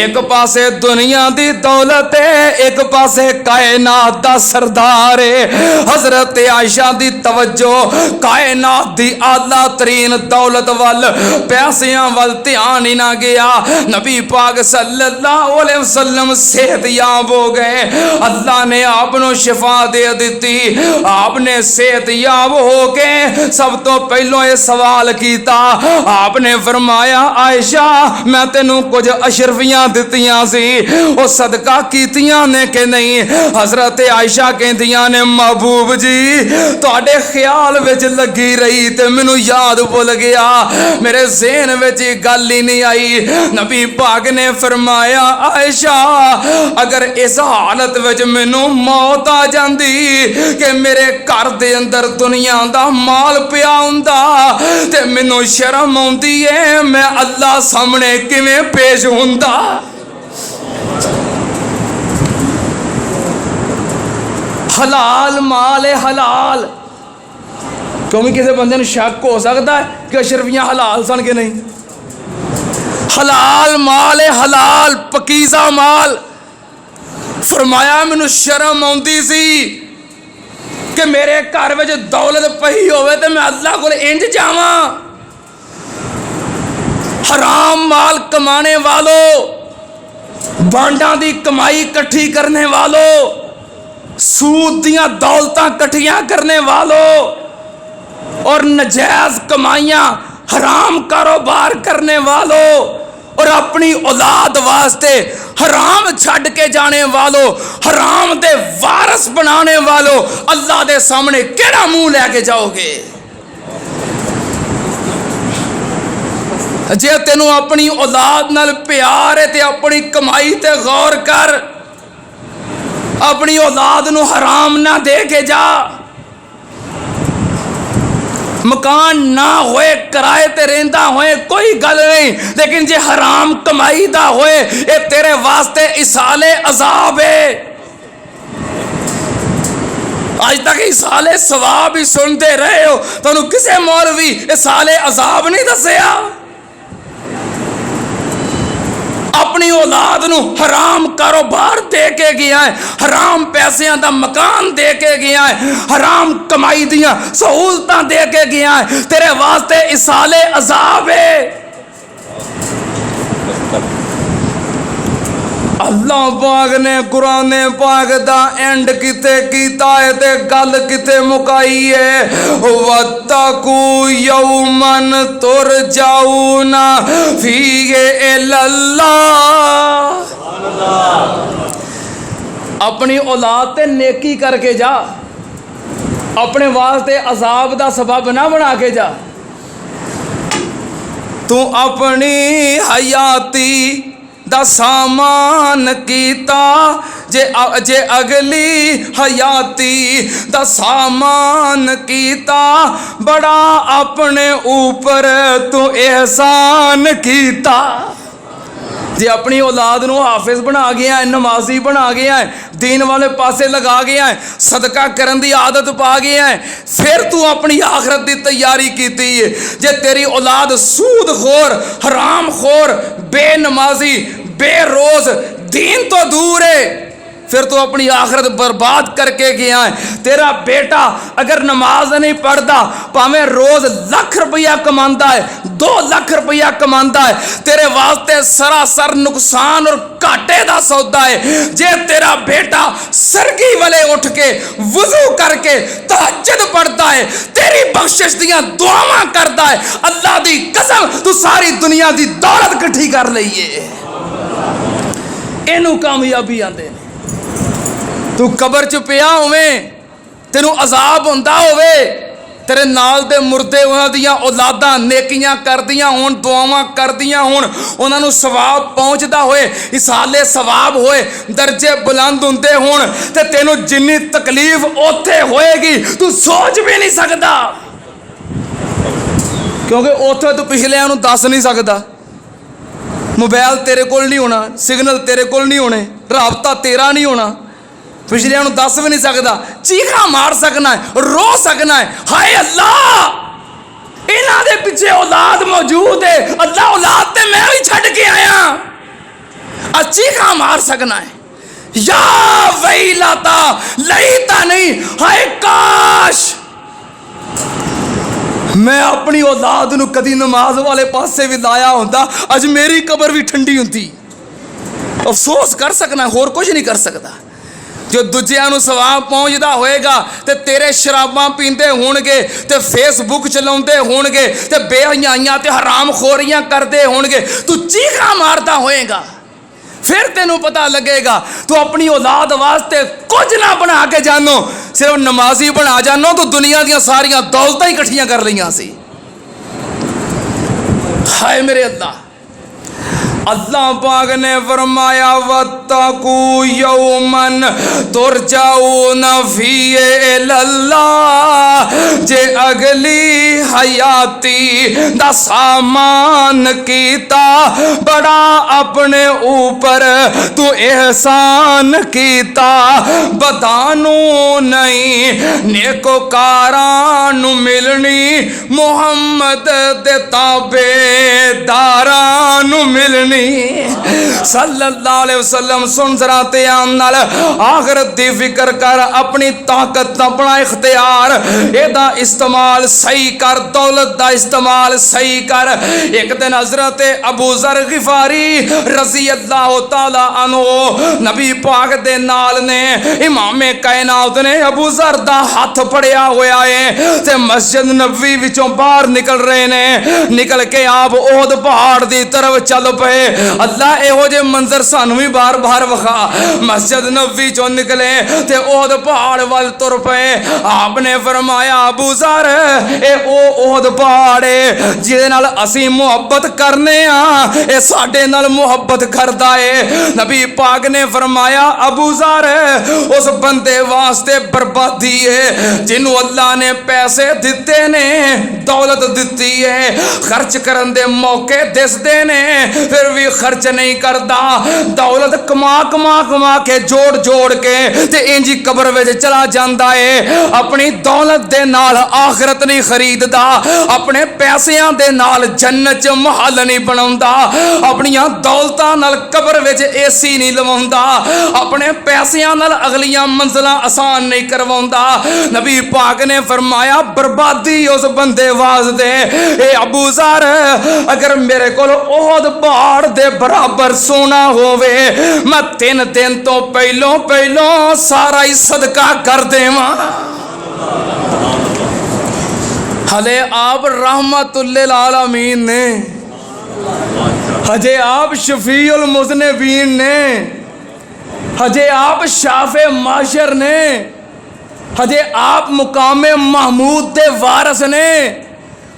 एक पासे दुनिया दी दौलत है, एक पासे कायनात दा सरदार है। हजरत आयशा दी तवज्जो कायनात दी आला तरीन दौलत वल, पैसियां वल ध्यान ही ना गया। नबी पाक सल्लल्लाहु अलैहि वसल्लम सेहतयाब हो गए, अल्लाह ने आपनो शिफा दे दी। आपने सेहतयाब हो के सब तो पहलों ये सवाल किया, आपने फरमाया आयशा मैं तेनू कुछ अशरफियां दित्तियां सी, वो सदका कीतियां ने कि नहीं। हजरत आयशा कहदियां ने महबूब जी तुहाडे ख्याल विच लगी रही ते मैनू याद भुल गया, मेरे ज़हन विच गल ही नहीं आई। नबी पाक ने फरमाया आयशा अगर इस हालत विच मैनू मौत आ जाती कि मेरे घर दे अंदर दुनिया दा माल पिया हुंदा ते मैनू शर्म आउंदी है, मैं अल्लाह सामने किवें पेश हुंदा। हलाल माल है हलाल, क्योंकि किसी बंदे को शक हो सकता है कि अशरफियां हलाल सन कि नहीं। हलाल माल है हलाल, पकीज़ा माल। फरमाया मैनू शर्म आउंदी सी कि मेरे घर में दौलत पई होवे तो मैं अल्लाह को इंज जावा। हराम माल कमाने वालों, बांडा दी कमाई इकट्ठी करने वालों, सूद दियां दौलतां इकट्ठियां करने वालों और नजायज कमाइयां हराम कारोबार करने वालों और अपनी औलाद वास्ते हराम छड़ के जाने वालों, हराम दे वारस बनाने वालों, अल्लाह दे सामने केड़ा मुंह लेके जाओगे? जे तेनू अपनी औलाद नाल प्यार है ते अपनी कमाई ते गौर कर, अपनी औलाद नू हराम ना दे के जा। मकान ना होए, किराए ते रेंदा होए, कोई गल नहीं, लेकिन जे हराम कमाई दा होए, ये तेरे वास्ते इसाले अजाब है। आज तक इसाले सवाब ही सुनते रहे हो, तुहानू किसे मौलवी इसाले अजाब नहीं दसिया? अपनी औलाद नू हराम कारोबार दे के गया है, हराम पैसों का मकान दे के गया है, हराम कमाई दियां सहूलतां दे के गया है, तेरे वास्ते इसाले अजाब है। अल्लाह पाक ने कुरान पाक दा एंड किते कीता है ते गल किते मुकाई है। वत्तकू यौमन तुरजाऊना फीहे इलल्लाह। अपनी औलाद ते नेकी करके जा, अपने वास्ते अजाब दा सबब ना बना के जा। तू अपनी हयाती दा सामान कीता, जे अगली हयाती दा सामान कीता, बड़ा अपने ऊपर तू एहसान कीता। जे अपनी औलाद नू हाफिज बना गया है, नमाजी बना गया है, दीन वाले पासे लगा गया है, सदका करन दी आदत पा गया है, फिर तू अपनी आखरत की तैयारी की है। जे तेरी औलाद सूद खोर, हराम खोर, बेनमाजी, बेरोज, दीन तो दूर है, फिर तू अपनी आखरत बर्बाद करके गया है। तेरा बेटा अगर नमाज नहीं पढ़ता, भावें रोज लाख रुपया कमाता है, 2 लाख रुपया कमाता है, तेरे वास्ते सरासर नुकसान और घाटे का सौदा है। जे तेरा बेटा सरगी वाले उठ के वुजू करके तहज्जुद पढ़ता है, तेरी बख्शिश दियां दुआवां करता है, अल्लाह दी कसम तू सारी दुनिया की दौलत इकट्ठी कर लईए। इनू कामयाबी आंदे। तू कबर च पिया होवे, तेनू अजाब हुंदा होवे, तेरे नाल दे मुर्दे उन्हां दियां औलादां नेकियां करदियां होण, दुआवां करदियां होण, उन्हां नू सवाब पहुंचदा होए, इसाले सवाब होए, दर्जे बुलंद हुंदे होण, ते तेनू जिन्नी तकलीफ उत्थे होएगी तू सोच भी नहीं सकदा, क्योंकि उत्थे तू पिछलियां नू दस नहीं सकदा। मोबाइल तेरे कोल नहीं होना, सिग्नल तेरे कोल नहीं होने, राबता तेरा नहीं होना, पिछलियां नू दस भी नहीं सकदा, चीखा मार सकना है, रो सकना है, हाय अल्लाह इन्हां दे पिछे औलाद मौजूद है, अल्लाह औलाद ते मैं भी छड़ के आया, चीखा मार सकना है, या वैलता लईता नहीं, हाय काश मैं अपनी औलाद नू कदी नमाज वाले पासे भी लाया होंदा, अज मेरी कबर भी ठंडी होंदी। अफसोस कर सकना, होर कुछ नहीं कर सकता। जो दूजियां नू सवाब पहुंचदा होएगा ते तेरे शराबां पींदे होणगे, ते फेसबुक चलाउंदे होणगे, ते बेहयाइयां ते हराम खोरियां करदे होणगे, तू चीखा मारदा होएगा, फिर तेनू पता लगेगा तू अपनी औलाद वास्ते कुछ ना बना के जानो, सिर्फ नमाजी बना जानो तो दुनिया दी सारियां दौलतां ही इकट्ठियां कर लियां सी। हाय मेरे अल्लाह, अल्लाह पाक ने फरमाया वत्तकू यौमन तुरजाऊना फीहे इलल्लाह जे अगली हयाती दा सामान कीता बड़ा अपने ऊपर तू एहसान कीता बदानू नहीं नेकोकारां नू मिलनी मुहम्मद दे ताबेदारां नू मिलनी सल्लल्लाहु अलैहि वसल्लम। सुन जरा ध्यान नाल आखिरत दी फिक्र कर अपनी ताकत अपना इख्तियार एदा इस्तेमाल सही कर दौलत दा इस्तेमाल सही कर। एक दिन हजरत अबू जर गिफारी रज़ी अल्लाह तआला अन्हु नबी पाक दे नाल ने इमामे कायनात ने अबू जर दा हाथ फड़िया होया है ते मस्जिद नबवी विचों बाहर निकल रहे ने। निकल के आप ओहद पहाड़ दी तरफ चल पे। अल्लाह एहो जे मंजर सानू भी बार बार विखा। मस्जिद नबवी चों निकले ते ओहद पहाड़ वाल तुर पे। आपने फरमाया अबू जर ए ओहद पहाड़ है जिहदे नाल असीं मुहब्बत करने आ ए साडे नाल मुहब्बत करदा है। नबी पाक ने फरमाया अबू जर उस बंदे वास्ते बर्बादी है जिन्हों अल्लाह ने पैसे दिते ने दौलत दिती है खर्च करन दे मौके दिसदे ने फिर भी खर्च नहीं करता। दौलत कमा कमा कमा के जोड़ जोड़ के ते इंजी कब्र विच चला जांदा है। अपनी दौलत दे नाल आखिरत नहीं खरीददा अपने पैसिਆਂ दे नाल जन्नत च महल नहीं बनाउंदा अपनियां दौलतां नाल कब्र विच एसी नहीं लवाउंदा अपने पैसिਆਂ नाल अगलियां मंजिलां आसान नहीं करवाउंदा। नबी पाक ने फरमाया बर्बादी उस बंदे वास्ते ए अबू जर अगर मेरे कोल ओहद पहाड़ दे बराबर सोना होवे मैं 3 दिन तो पहलों सारा ही सदका कर देवां। हले आप रहमतुल्लिल आलमीन ने हजे आप शफीउल मुज़निबीन ने हजे आप शाफे माशर ने हजे आप मुकामे महमूद दे वारस ने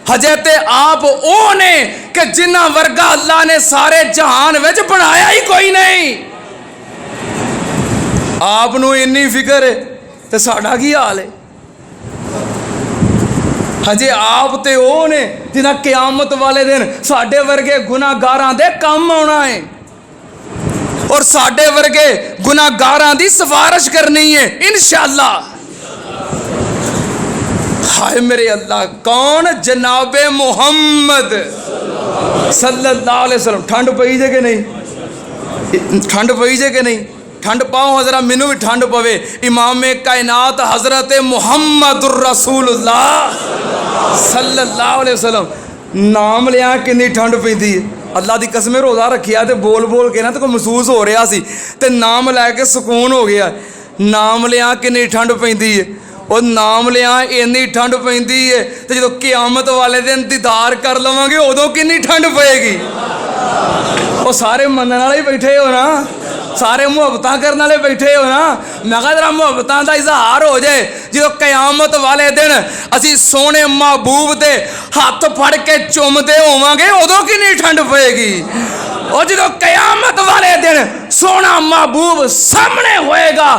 हजे ते आप ओ ने कि जिन्ना वर्गा अल्लाह ने सारे जहान विच बनाया ही कोई नहीं। आप नू इन्नी फिक्र है ते साडा की हाल है। हजे आप ते ओ ने जिन्हां क़यामत वाले दिन साडे वर्गे गुनाहगारां दे काम आउणा है और साडे वर्गे गुनाहगारां दी सिफारिश करनी है इंशाअल्लाह। हाय मेरे अल्लाह कौन जनाबे मुहम्मद सल्लल्लाहु अलैहि वसल्लम। ठंड पई जे कि नहीं ठंड पई जे कि नहीं ठंड पाओ जरा मैनू भी ठंड पवे। इमामे कायनात हजरत मुहम्मदुर रसूलुल्लाह सल्लल्लाहु अलैहि वसल्लम नाम लिया कितनी ठंड पैंदी है। अल्लाह की कसम रोज़ा रखिया तो बोल बोल के ना तो महसूस हो रहा सी ते नाम लैके सुकून हो गया। नाम लिया कितनी ठंड पैंदी है और नाम लिया इन्नी ठंड पैंदी है तो जो क़यामत वाले दिन दीदार कर लवांगे उदों कितनी ठंड पेगी। वो सारे मनने वाले बैठे हो ना सारे मुहब्बत करने वाले बैठे हो ना। मैं कहा जरा मुहब्बत का इजहार हो जाए जो क़यामत वाले दिन असी सोने महबूब दे हाथ फड़ के चुमते होवांगे उदों कितनी ठंड पेगी। और जो क़यामत वाले दिन सोना महबूब सामने होएगा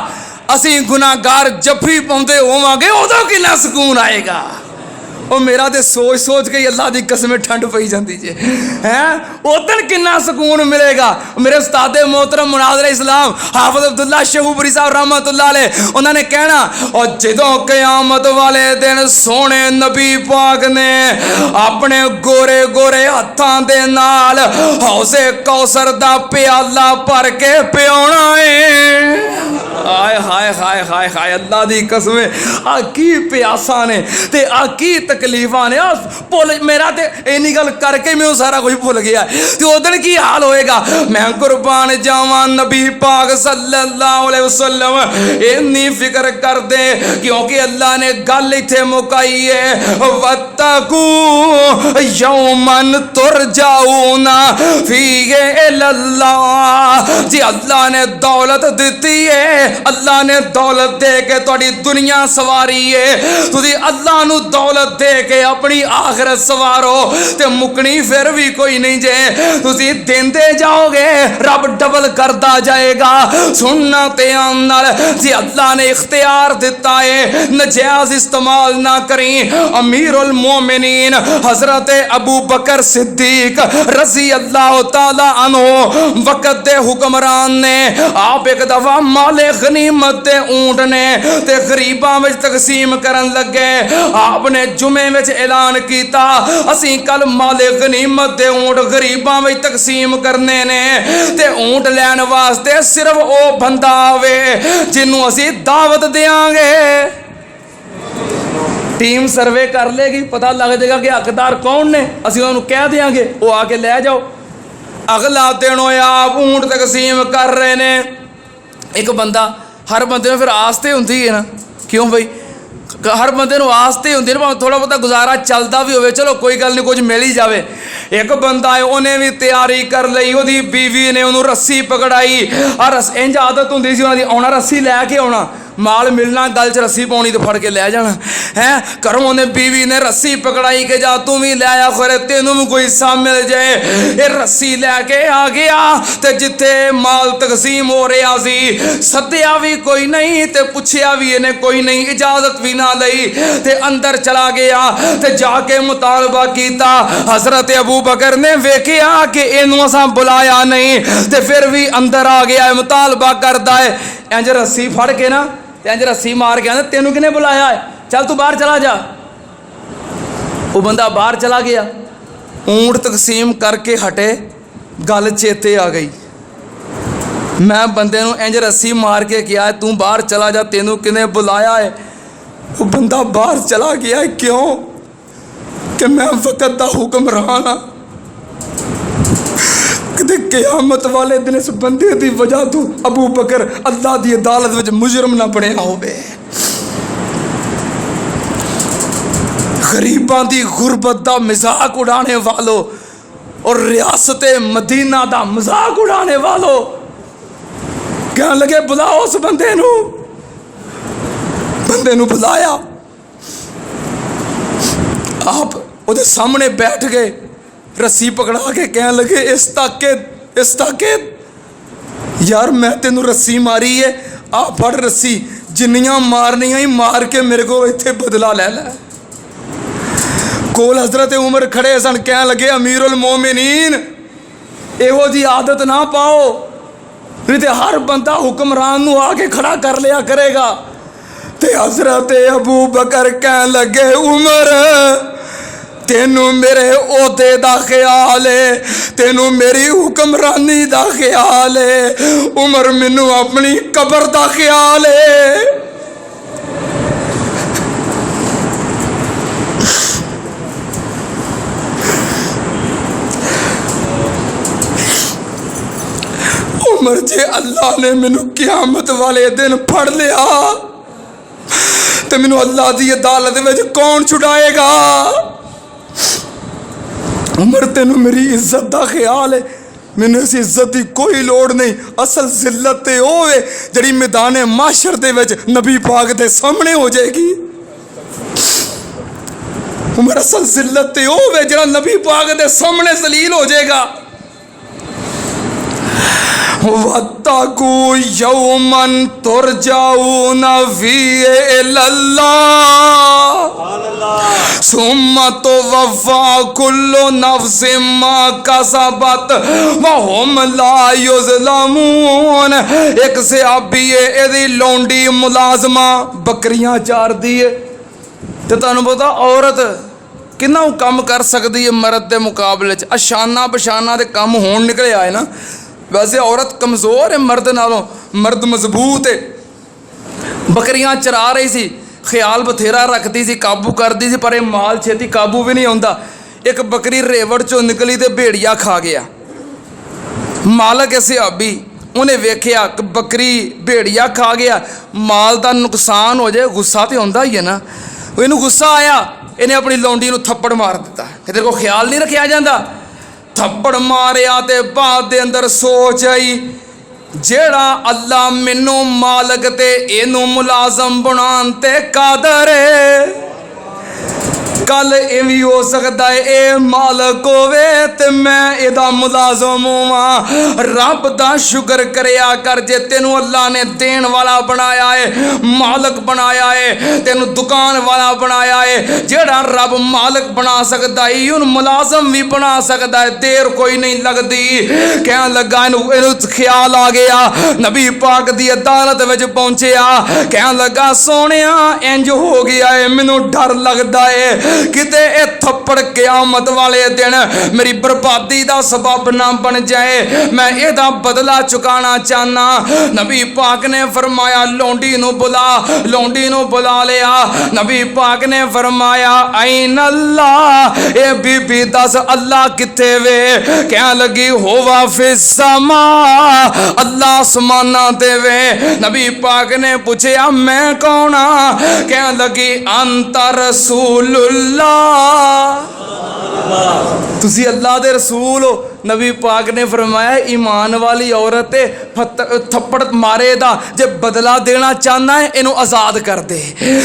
असी गुनाहगार जफ्फी पाउंदे होवांगे उदों कितना सुकून आएगा। और मेरा तो सोच सोच के अल्लाह की कसम ठंड पई जाती जे हैं उदन कितना सुकून मिलेगा। मेरे उस्ताद मोहतरम मुनाज़िर इस्लाम हाफिज़ अब्दुल्ला शहूबरी साहब रहमतुल्लाह अलैह उन्होंने कहना और जदों क़यामत वाले दिन सोने नबी पाक ने अपने गोरे गोरे हत्थां दे नाल हौज़े कौसर दा प्याला भर के पियाना है। हाय हाय हाय हाय हाय अल्लाह दी कसम आ की प्यासा ने ते आ की तकलीफा ने भुल मेरा ते इन्नी गल करके मैं सारा कुछ भुल गया तो उदन की हाल होएगा। मैं कुर्बान जावां नबी पाक सल्लल्लाहु अलैहि वसल्लम इन्नी फिक्र कर दे क्योंकि अल्लाह ने गल इत्थे मुकाई है वत्तकू यौमन तुरजाऊना फीहे इलल्लाह। जी अल्लाह ने दौलत दी है अल्लाह ने दौलत दे के तुहाडी दुनिया सवारी है, तुसीं अल्लाह नू दौलत दे के अपनी आखिरत सवारो ते मुकनी फिर भी कोई नहीं जे। तुसीं देंदे जाओगे रब डबल करदा जाएगा। सुनना ते आम नाल जी अल्लाह ने इख्तियार दिता है, नजायज इस्तेमाल ना करी। अमीरुल मोमिनीन हजरत अबू बकर सिद्दीक रजी अल्लाह तआला अन्हु वक़्त दे हुक्मरान ने आप एक दफा माले गनीमत दे ऊंट ने ते गरीबां विच तकसीम करन लगे। आपने जुमे विच ऐलान कीता असीं कल माले गनीमत दे ऊंट गरीबां विच तकसीम करने ने ते ऊंट लैण वास्ते सिर्फ ओ बंदा आवे जिन्नू असीं दावत देंगे। टीम सर्वे कर लेगी, पता लग जाएगा कि हकदार कौन ने, असीं उन्होंने कह देंगे वो आके ले जाओ। अगला दिन होया आप ऊंट तकसीम कर रहे ने। एक बंदा, हर बंदे में फिर आस्ते होंदी है ना, क्यों भाई हर बंदे नूं आस्ते होंदी है, थोड़ा बहुत गुजारा चलता भी होवे, चलो कोई गल नहीं कुछ मिल ही जाए। एक बंदा है उन्हें भी तैयारी कर ली, उसकी बीवी ने उन्होंने रस्सी पकड़ाई और इंज आदत होंदी सी उन्होंने आना रस्सी लैके आना, माल मिलना गल च रस्सी पाउणी तो फड़ के लै जाना है। घरों उन्हें बीवी ने रस्सी पकड़ाई के जा तू भी लाया खरे तेनों भी कोई हिस्सा मिल जाए। ये रस्सी लैके आ गया तो जिथे माल तकसीम हो रहा सी सद्या भी कोई नहीं ते पुछया भी इन्हें कोई नहीं, इजाजत भी ना लई ते अंदर चला गया ते जाके मुतालबा किया। हजरत अबू बकर ने वेखिया कि इनू असा बुलाया नहीं ते फिर भी अंदर आ गया, मुतालबा करता है। इंज रस्सी फड़ के ना इंज रस्सी मार के आंदा तेनू किने बुलाया है, चल तू बाहर चला जा। वो बंदा बाहर चला गया, ऊंट तकसीम करके हटे, गल चेते आ गई। मैं बंदे नू इंज रस्सी मार के किया तू बाहर चला जा, तेनू किने बुलाया है। वो बंदा बाहर चला गया, क्यों कि मैं वक़्त दा हुक्मरान हाँ। क़यामत वाले दिन इस बंदे की वजह तो अबू बकर अल्लाह की अदालत में मुजरम ना बनया होवे। गरीबां की गुरबत का मजाक उड़ाने वालों और रियासत मदीना का मजाक उड़ाने वालों कह लगे बुलाओ उस बंदे नू बुलाया। आप उहदे सामने बैठ गए, रस्सी पकड़ा के कह लगे इस ताके यार मैं तेनू रस्सी मारी है, आ फड़ रस्सी, जिन्नियां मारनियां ही मार के मेरे को इत्थे बदला ले लै। कोल हजरत उमर खड़े सन, कह लगे अमीरुल मोमिनीन इहो जी आदत ना पाओ, नहीं तो हर बंदा हुक्मरान नू आके खड़ा कर लिया करेगा। ते हजरत अबू बकर कह लगे उमर तेनू मेरे ओहदे दा ख्याल है, तेनू मेरी हुक्मरानी दा ख्याल है, उमर मैनू अपनी कबर दा ख्याल है। उमर जे अल्लाह ने मैनू क़यामत वाले दिन फड़ लिया तो मैनू अल्लाह की अदालत में कौन छुड़ाएगा। उमर तेनू मेरी इज्जत का ख्याल है, मैनू इस इज्जत की कोई लोड़ नहीं। असल जिल्लत तो वो है जी मैदान माशर दे विच नबी पाक के सामने हो जाएगी। उमर असल जिल्लत तो वो है जरा नबी पाक के सामने जलील हो जाएगा। वत्तकू यौमन तुरजाऊन फीहि इलल्लाह सुम्मा तुवफ़्फ़ा कुल्लु नफ्सिम मा कसबत व हुम ला युज़लमून। एक सहाबी है, एदी लौंडी मुलाजमा बकरियां चारदी है ते तुहानूं पता औरत किन्ना काम कर सकती है मर्द के मुकाबले च। अशाना बशाना दे काम होण निकले आए ना, वैसे औरत कमज़ोर है मर्द नालों, मर्द मजबूत है। बकरियां चरा रही सी, ख्याल बथेरा रखती सी, काबू करती सी, पर यह माल छेती काबू भी नहीं आता। एक बकरी रेवड़ चो निकली तो भेड़िया खा गया। मालक ऐसे आबी उन्हें वेख्या कि बकरी भेड़िया खा गया, माल का नुकसान हो जाए, गुस्सा तो आता ही है ना। इनू गुस्सा आया, इन्हें अपनी लौंडी को थप्पड़ मार दिता कि तेरे को ख्याल नहीं रखा जाता। थप्पड़ मारिया तो बाद दे अंदर सोच आई जेड़ा अल्लाह मैनू मालक ते इनू मुलाजम बनान ते कादर है। कल ये भी हो सकता है ये मालक होवे ते मैं इहदा मुलाजम होवां। रब दा शुक्र करया कर जे तेनू अल्लाह ने देन वाला बनाया है, मालक बनाया है, तेनू दुकान वाला बनाया है। जेड़ा रब मालक बना सकता है उन मुलाजम भी बना सकता है। देर कोई नहीं लगती। कहन लगा इनू ख्याल आ गया, नबी पाक दी अदालत विच पहुंचया। कहन लगा सोनिया इंज हो गया है, मैनू डर लगता है किते ए थप्पड़ क़यामत वाले दिन मेरी बर्बादी दा सबब ना बन जाए। मैं एदा बदला चुकाना चाहना। नबी पाक ने फरमाया लौंडी नू बुला। लौंडी नू बुला लिया। नबी पाक ने फरमाया ऐन अल्लाह, ए बीबी दस अल्लाह किथे वे? कह लगी होवा फिस समा, अल्लाह आसमाना ते वे। नबी पाक ने पूछया मैं कौन हां? कह लगी अंत रसूलुल्लाह, तुसी अल्लाह दे रसूल हो। नबी पाक ने फरमाया ईमान वाली औरत थप्पड़ मारे दा जे बदला देना चाहना है इनू आज़ाद कर दे।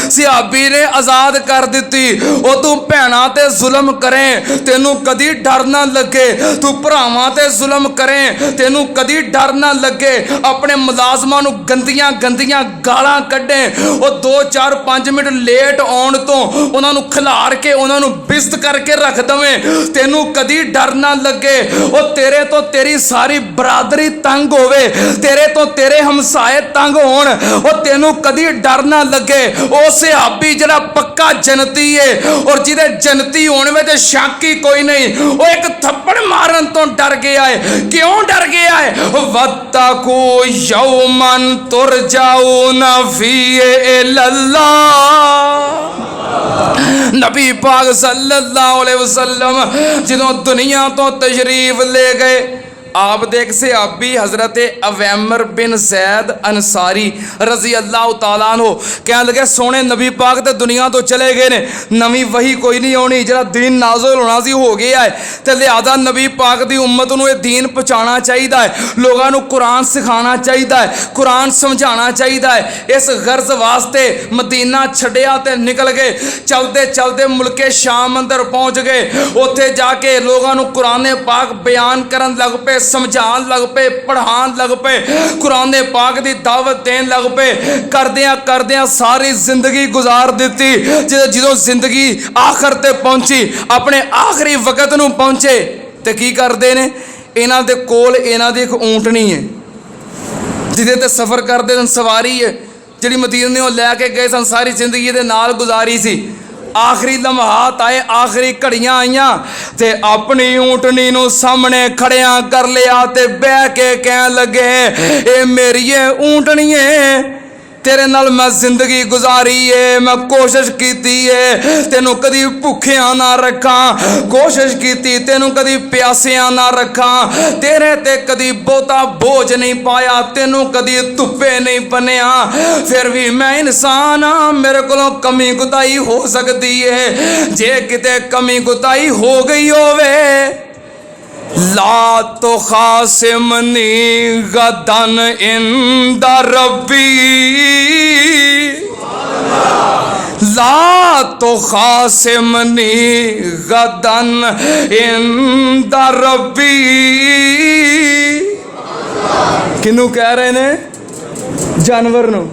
सिहाबी ने आज़ाद कर दी। ओ तू भैणा ते जुल्म करें तेनू कदी डर ना लगे, तू भरावां ते जुल्म करें तेनू कदी डर ना लगे। अपने मुलाजमां नू गंदियां गंदियां गालां कड्डे, ओ 2-4-5 मिनट लेट आउण तो उन्हां नू खिलार के उन्हां नू बिस्त करके रख दवें, तेनू कदी डर ना लगे। ओ तेरे तो तेरी सारी बरादरी तंग होवे, तेरे तो तेरे हमसाए तंग होण, ओ तेनू कदी डर ना लगे। ओ सहाबी जड़ा पक्का जनती है और जिदे जनती होने में ते शक ही कोई नहीं, ओ एक थप्पड़ मारन तो डर गया है। क्यों डर गया है? वत्तकू यौमन तुरजाऊना फीहि इलल्लाह। नबी पाक सल्लल्लाहु अलैहि वसल्लम जिदों दुनिया तो तशरीफ ले गए, आप देख से अबी हजरत अवैमर बिन जैद अंसारी रजी अल्लाह तआला अन्हु कहने लगे सोने नबी पाक तो दुनिया तो चले गए ने, नवी वही कोई नहीं आनी, जरा दीन नाजुल होना सी हो गया है, तो लिहाजा नबी पाक की उम्मत नूं ये दीन पहुँचाना चाहिए है, लोगों को कुरान सिखाना चाहिए है, कुरान समझाना चाहिए है। इस गर्ज वास्ते मदीना छड्डिया ते निकल गए। चलते चलते मुल्के शाम अंदर पहुँच गए। उत्थे जाके लोगों को कुरान पाक बयान करन लग पे, समझान लग पे, पढ़ान लग पे, कुरान पाक की दावत देन लग पे। करदियां करदियां सारी जिंदगी गुजार दी। जो जिंदगी आखिर ते पहुंची, अपने आखिरी वक्त नूं पहुंचे ते की करते ने, इन्हां दे कोल इन्हां दी एक ऊंटनी है जिहदे ते सफ़र करते सन, सवारी है जिहड़ी मदीने लैके गए सन, सारी जिंदगी दे नाल गुजारी सी। आखिरी लम्हात आए, आखिरी घड़ियां आईयां ते अपनी ऊंटनी नूं सामने खड़िया कर लिया ते बह के कह लगे ए मेरी ऊंटनीए, तेरे नाल मैं जिंदगी गुजारी है, मैं कोशिश की है तेनों कदी भुखिया ना रखा, कोशिश की तेनों कदी प्यासिया ना रखा, तेरे ते कदी बहुता बोझ नहीं पाया, तेनों कदी धुप्पे नहीं बनिया, फिर भी मैं इंसान हाँ, मेरे को कमी कुताई हो सकती है। जे किते कमी कुताई हो गई होवे ला तो खासिमनी गदन इंद रब्बी, ला तो खासिमनी गदन इंद रब्बी। किनू कह रहे ने? जानवर नू।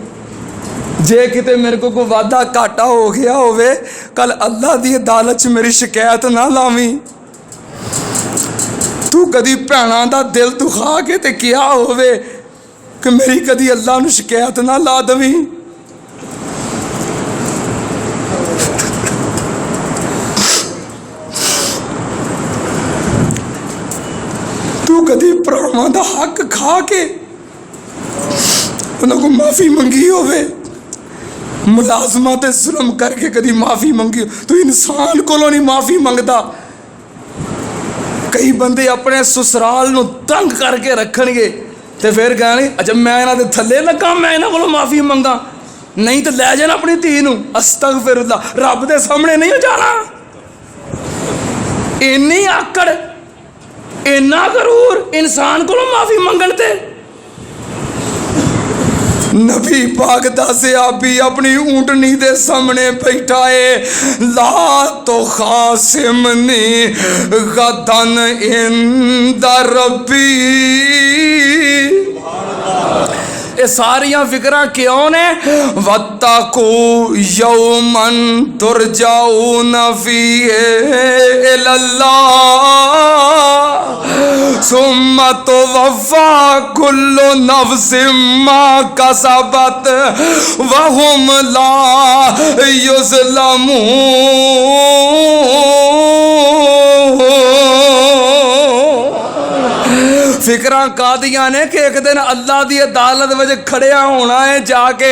जे किते मेरे को कोई वादा घाटा हो गया होवे, कल अल्लाह दी अदालत च मेरी शिकायत ना लावी। तू कदी भैणा दा दिल दुखा के ते क्या होवे कि मेरी कदी अल्लाह नूं शिकायत ना ला दवी। तू कदी भरावां दा हक खा के उन्हां को माफ़ी मंगी होवे, मुलाजमा ते जुल्म करके कदी माफ़ी मंगी, तू इंसान कोलों नहीं माफ़ी मंगदा। कई बंदे अपने ससुराल नूं तंग करके रखणगे ते फिर कहणगे अच्छा मैं इन्हां दे थल्ले लगा, मैं इन्हां कोलों माफ़ी मंगा, नहीं तो लै जाना अपनी धी नूं। अस्तगफिरुल्लाह, रब दे सामने नहीं जाना। इन्नी आकड़, इन्ना गरूर इंसान कोलों माफ़ी मंगण ते नबी पाक दा सहाबी अपनी ऊंटनी दे सामने बैठा है। ला तो खासिमनी गदन इंदा रब्बी। ये सारियां फिक्रां क्यों ने? वत्तकू यौमन तुरजाऊन फीहि इलल्लाह सुम्मा तुवफ़्फ़ा कुल्लु नफ्सिम मा कसबत व हुम ला युज़लमून। फिक्रां कादियां ने कि एक दिन अल्लाह की अदालत में खड़िया होना है। जाके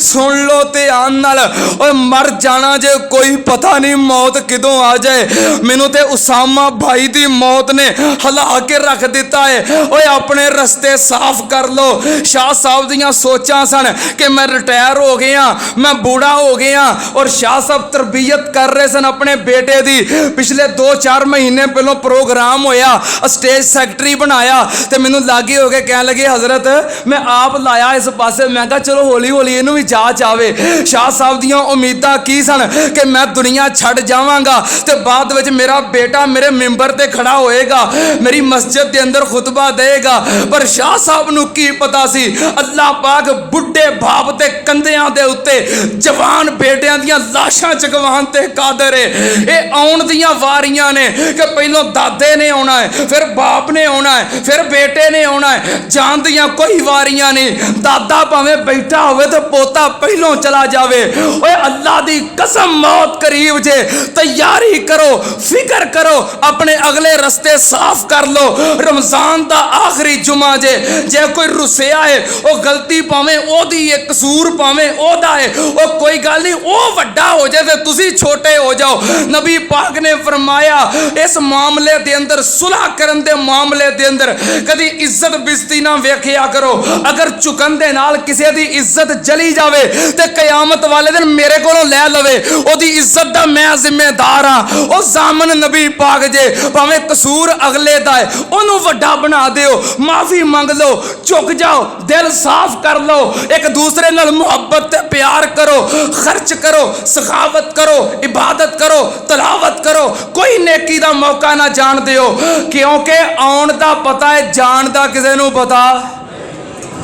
सुन लो ध्यान नाल, और मर जाना जे कोई पता नहीं मौत किदों आ जाए। मैनू ते उसामा भाई की मौत ने हिला के रख दिता है। ओए अपने रस्ते साफ कर लो। शाह साहब दियां सोचां सन कि मैं रिटायर हो गया, मैं बूढ़ा हो गया, और शाह साहब तरबियत कर रहे सन अपने बेटे दी। पिछले 2-4 महीने पहलों प्रोग्राम होया, स्टेज सैकटरी बनाया, तो मैनू लागे हो गए कह लगे हजरत मैं आप लाया इस पासे। मैं कहा चलो हौली हौली इनू भी जाच आवे। शाह साहब दियां उम्मीदां की सन कि मैं दुनिया छड़ जावांगा ते बाद विच मेरा बेटा मेरे मिंबर ते खड़ा होएगा, मेरी मस्जिद के अंदर खुतबा देगा। पर शाह साहब नू की पता सी अल्लाह पाक बुढ़े बाप ते कंधियां दे उत्ते जवान बेटियां दियां लाशां चकवान ते कादर है। ये आउण दियां वारियां ने कि पहलों दादे ने आउणा है, फिर बाप ने आउणा है, फिर बेटे ने आना है। जान दियां कोई वारियां नहीं। दादा भावें बैठा होवे तो पोता पहलों चला जावे। ओए अल्लाह दी कसम मौत करीब जे, तैयारी करो, फिक्र करो, अपने अगले रस्ते साफ कर लो। रमजान दा आखिरी जुमा जे, जे कोई रुसिया है वो गलती पावे ओदी है, कसूर पावे ओदा है, वो कोई गल नहीं, वो वड्डा हो जाए तो तुसी छोटे हो जाओ। नबी पाक ने फरमाया इस मामले दे अंदर सुलह करन दे मामले दे अंदर कदी इज्जत बिस्ती ना वेखिया करो। अगर चुकन दे नाल किसी दी इज्जत चली जावे ते कयामत वाले दिन मेरे कोलों लै लवे, ओदी इज्जत दा मैं जिम्मेदार हां। ओ जामन नबी पाक जे, भावें कसूर अगले दा है ओनू वड्डा बना दिओ, माफी मंग लो, झुक जाओ, दिल साफ कर लो, एक दूसरे नाल मुहब्बत ते प्यार करो, खर्च करो, सखावत करो, इबादत करो, तलावत करो, कोई नेकी दा मौका ना जान दिओ। क्योंकि आउण दा पता है, जान दा किसे नू पता।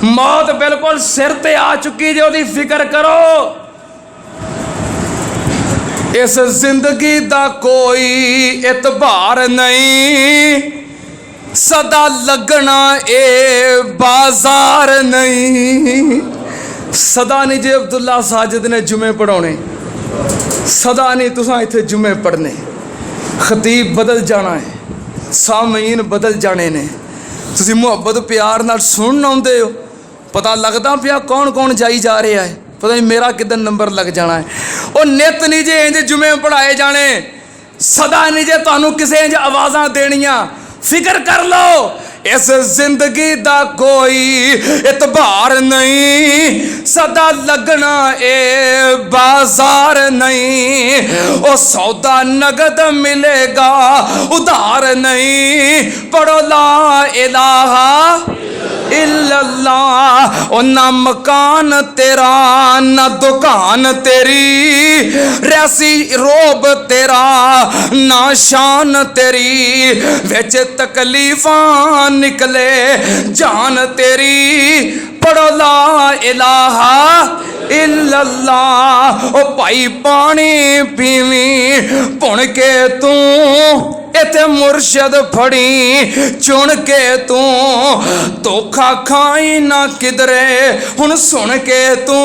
मौत बिल्कुल सिर ते आ चुकी जो, ओदी फिक्र करो। इस जिंदगी दा कोई इतबार नहीं, सदा लगना ए बाजार नहीं। सदा नहीं जे अब्दुल्ला साजिद ने जुमे पढ़ाने, सदा नहीं तुसां इत्थे जुमे पढ़ने। खतीब बदल जाना है, सामीन बदल जाने ने। तुसी मुहब्बत प्यार नाल सुन आउंदे हो, पता लगदा पिया कौन कौन जाई जा रहा है, पता नहीं मेरा किदन नंबर लग जाना है। और नित नहीं जे इंज जुमे पढ़ाए जाने, सदा नहीं जे तुहानू किसे इंज आवाज़ां देनियां। फिक्र कर लो, इस जिंदगी दा कोई इतबार नहीं, सदा लगना ए बाजार नहीं। ओ सौदा नगद मिलेगा उधार नहीं। पढ़ो ला इलाहा इल्लल्लाह। ओ ना मकान तेरा ना दुकान तेरी, रैसी रोब तेरा ना शान तेरी। विच तकलीफां निकले जान तेरी। पढ़ो ला इलाहा इल्लल्लाह। ओ भाई पानी पीवी भुन के तू, इत्थे मुर्शद फड़ी चुन के तू। धोखा खाई ना किधरे हुन सुन के तू।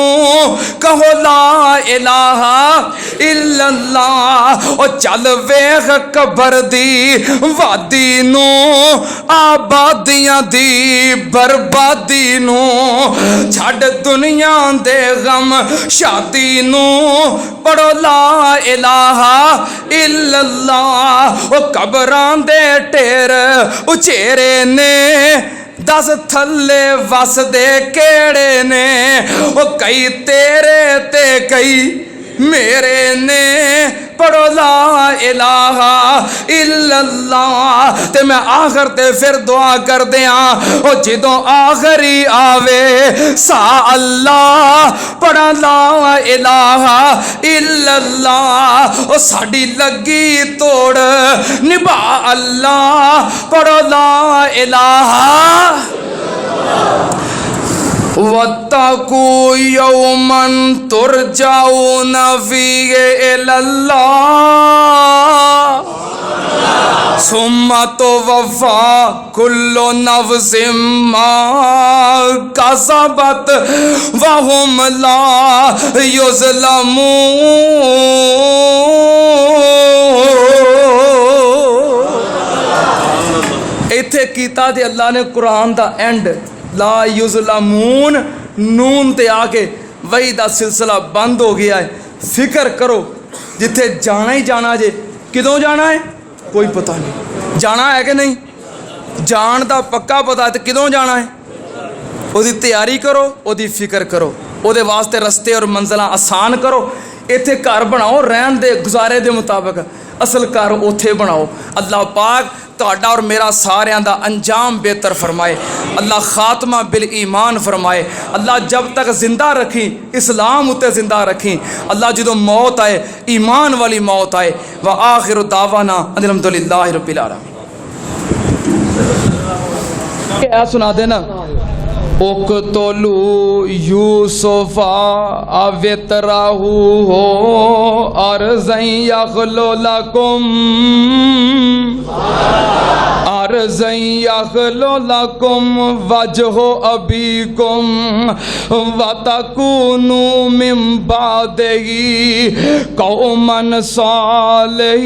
कहो ला इलाहा इल्लल्लाह। ओ चल वेख कबर दी वादी नू, आबादियां दी बर्बादी नू। छड़ दुनिया दे गम शादी नू। पढ़ो ला इलाहा इल्लल्लाह। ओ कबरां दे ढेर उचेरे ने, दस थल्ले वसदे केड़े ने। ओ कई तेरे ते कई मेरे ने। पढ़ो ला इलाहा इल्लल्लाह। ते मैं आखिर ते फिर दुआ कर दिया ओ जदों आखिरी आवे सा अल्लाह पढ़ा ला इलाहा इल्लल्लाह। ओ साडी लगी तोड़ निभा अल्लाह पढ़ो ला इलाहा। वत्तकू यौमन तुरजाऊन फीहि इलल्लाह सुम्मा तुवफ़्फ़ा कुल्लु नफ्सिम मा कसबत व हुम ला युज़लमून। इत्थे कीता ते अल्लाह ने कुरान दा एंड ला युज़लमून नून ते आके वही दा सिलसिला बंद हो गया है। फिक्र करो जिथे जाना ही जाना जे, किदों जाना है कोई पता नहीं, जाना है कि नहीं, जान दा पक्का पता है तो किदों जाना है, ओदी तैयारी करो, ओदी फिक्र करो, ओदे वास्ते रस्ते और मंजिलां आसान करो। इत्थे घर बनाओ रहन दे गुजारे दे मुताबिक, असल घर उत्थे बनाओ। अल्लाह पाक तुहाडा और मेरा सारियां दा अंजाम बेहतर फरमाए, अल्लाह खात्मा बिल ईमान फरमाए। अल्लाह जब तक जिंदा रखी इस्लाम उत्ते जिंदा रखी, अल्लाह जदों मौत आए ईमान वाली मौत आए। व आखिर दावाना अल्हम्दुलिल्लाहि रब्बिल आलमीन। क्या सुना देना उक़्तुलू यूसुफ़ा अवितराहू हो अर्ज़न यख़्लु लकुम अर्ज़न यख़्लु लकुम वजहु अबीकुम व तकूनू मिन बादिही कौमन सालिहीन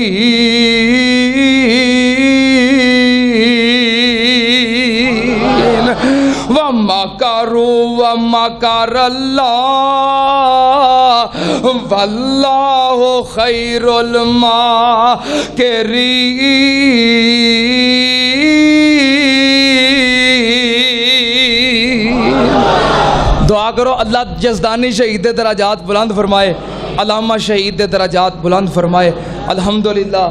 व मकरू व मकरल्लाह वल्लाहु खैरुल माकिरीन। दुआ करो अल्लाह जज़दानी शहीद दे दराजात बुलंद फरमाए, अल्लामा शहीद दे दराजात बुलंद फरमाए। अल्हम्दुलिल्लाह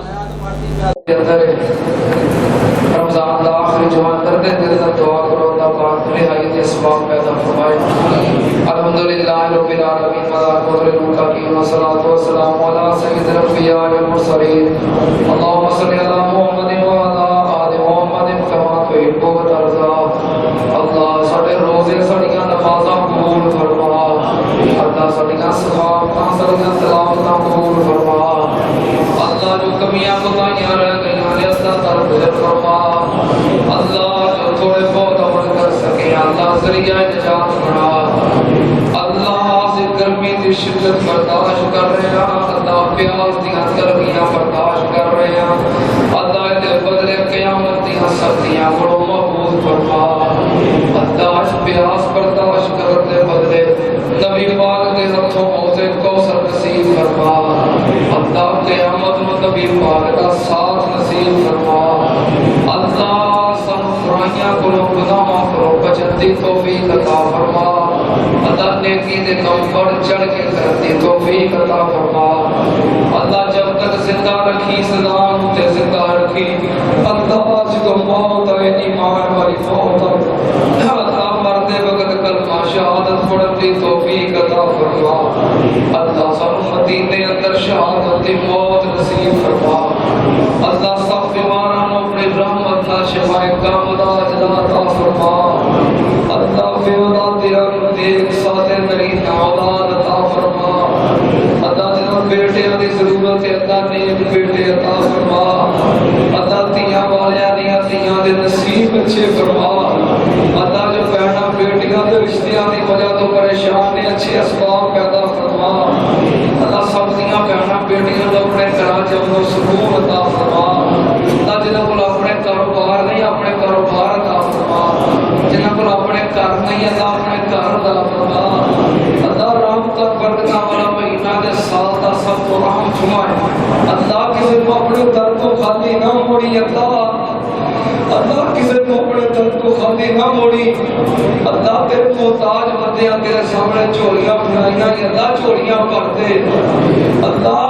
रमज़ान दा आखिरी जुमा करते दिल दा दुआ करो अल्लाह पाक रिहाई दे असबाब पैदा फरमाए। अल्हम्दुलिल्लाह रब्बिल आलमीन व अक़ररुल मुत्तक़ीन व सलातु व सलामु अला सय्यिदिल अंबिया वल मुरसलीन। अल्लाहुम्मा सल्लि अला मुहम्मदिन व अला आलि मुहम्मदिन कमा तुहिब्बु व तर्ज़ा। अल्लाह साडे रोज़े साडियां नमाज़ां कबूल फरमा, अल्लाह साडियां सलावतां साडियां तिलावतां कबूल फरमा। अल्लाह जो कमियां कोताहियां रह गईयां ने अल्लाह दरगुजर फरमा। अल्लाह जो थोड़े बहुत अमल कर सके अल्लाह ज़रिया निजात बना। अल्लाह से गर्मी की शिद्दत बर्दाश्त कर रहे हैं, अल्लाह प्यास दी गर्मियां बर्दाश्त कर रहे हैं। अल्लाह दे बदले क़यामत दी सर्दियां बड़ो महफूज फरमा। अल्लाह प्यास बर्दाश्त करने दे बदले नबी पाक के हथों मौज़े कौसर नसीब फरमा। अल्लाह क़यामत में नबी पाक का साथ नसीब फरमा। अल्लाह सानू बुराइयां कोलों गुनाहां कोलों बचन दी तौफीक अता फरमा। अल्लाह नेकी दे काम बढ़ चढ़ के करने दी तौफीक अता फरमा। अल्लाह जब तक जिंदा रखी इस्लाम ते जिंदा रखी। अल्लाह जो मौत है ईमान वाली मौत है, अल्लाह मरते वक्त कलमा शहादत पढ़ने दी तौफीक अता फरमा। अल्लाह सानू मदीने अंदर शहादत दी मौत नसीब फरमा। अल्लाह सब बीमारां नू अपनी रहमत नाल शिफाए कामदा अता फरमा। अल्लाह बेवदा तेरा नेक सादे नरीन औलाद अता फरमा। अल्लाह जिन्हां बेटियां दी जरूरत है अल्लाह नेक बेटे अता फरमा। अल्लाह तियां वालियां दियां तियां दे नसीब अच्छे फरमा। अल्लाह जो बहना बेटियां दे रिश्तियां दी वजह तो परेशान ने अच्छे असबाब पैदा फरमा। अल्लाह सब दियां बहना बेटियां को अपने घरां च अमन सुकून अता फरमा। अल्लाह जिन्हां कोल अपने कारोबार नहीं अपने कारोबार अता फरमा। जिन्हां कोल अपने घर नहीं अल्लाह अपने घर अता फरमा। अल्लाह रहमत बरकत वाला महीना दे साल दा सब तो अहम जुमा है। अल्लाह किसी को अपने दर को खाली ना मोड़ी। अल्लाह किसी को अपने दर को खाली ना मोड़ी। अल्लाह तेरे मोहताज बंदियां तेरे सामने झोलियां बनाइयां, अल्लाह झोलियां भर दे। अल्लाह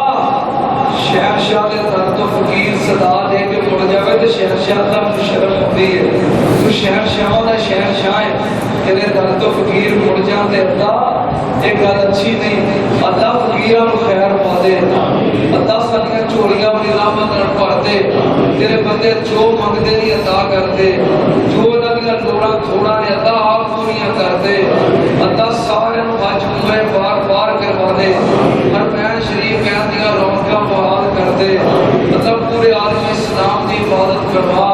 शहंशाह दे दर कोई फकीर सदा दे के मुड़ जाए तो शहनशाह का शर्म होती है। तू शहनशाहों का शहनशाह है, तेरे दर तो फकीर मुड़ जाते अल्लाह एक गल अच्छी नहीं। अल्लाह फकीरों को खैर पा दे, अल्लाह सारियां झोलियां अपनी रहमत नाल भर दे। तेरे बंदे जो मंगते नहीं अदा कर दे, जो उन्होंने लोड़ा थोड़ा ने अल्लाह आप पूरियां कर दे। अल्लाह सारे हज उम्रे बार बार करवा दे, हर बैन शरीफ कह दिया रौनक बहाल कर दे। मतलब पूरे आलम इस्लाम की इबादत करवा,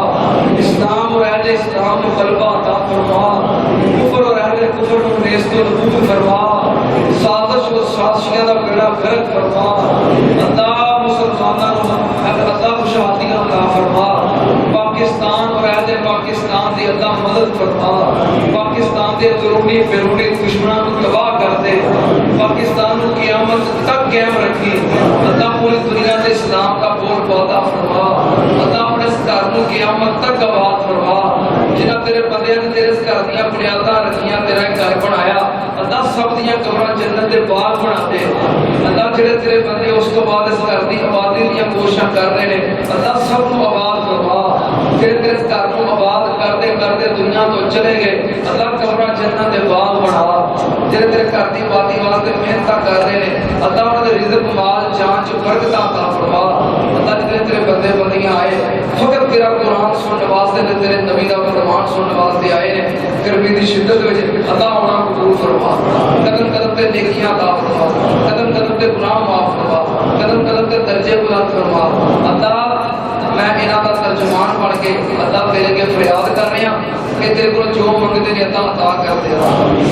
इस्लाम और अहले इस्लाम को गलबा अता फरमा, कुफर और अहले कुफर को नेस्तो नबूद फरमा, साजिश और साजिशियां दा बेड़ा गर्क फरमा। अल्लाह मुसलमानों को अल्लाह को शहादियां अता फरमा। पाकिस्तान और अहले पाकिस्तान की अल्लाह मदद फरमा। पाकिस्तान के अंदरूनी बैरूनी दुश्मनों को तबाह कर दे। पाकिस्तान को क़यामत तक कायम रखी। अल्लाह पूरी दुनिया से इस्लाम का बोल पौधा फरमा। अल्लाह अपने इस घर को क़यामत तक आबाद फरमा। जिन्हें तेरे बंदे ने तेरे इस घर दी बुनियादां रखियां, तेरा घर बनाया, अल्लाह सब दियां कब्रां जन्नत के बाग बना दे। अल्लाह जिहड़े तेरे बंदे उस तो बाद इस घर की आबादी दी कोशिशां कर रहे हैं, अल्लाह सब को आबाद फरमा। जिहड़े तेरे इस घर को आबाद करते करते दुनिया तो चले गए, अल्लाह कब्रां जन्नत के बाग बना। जिहड़े तेरे घर की आबादी वास्ते मेहनत कर रहे हैं, अल्लाह उन्हें रिज़्क माल जान च बरकत अता फरमा। अल्लाह जिहड़े तेरे बंदे बंदियां आए फकत तेरा कुरान सुनने वास्ते ते तेरे नबी दा फरमान सुनने वास्ते आए ने, गर्मी की शिद्दत में अल्लाह उन्हें कबूल फरमा। कदम कदम पे नेकियां अता फरमा, कदम कदम पे गुनाह माफ फरमा, कदम कदम पे दर्जे बुलंद फरमा। अल्लाह मैं इन्हां दा तर्जुमान बन के अल्लाह तेरे अगे फरियाद कर रहा कि तेरे को जो मंगते ने अल्लाह अता कर दे।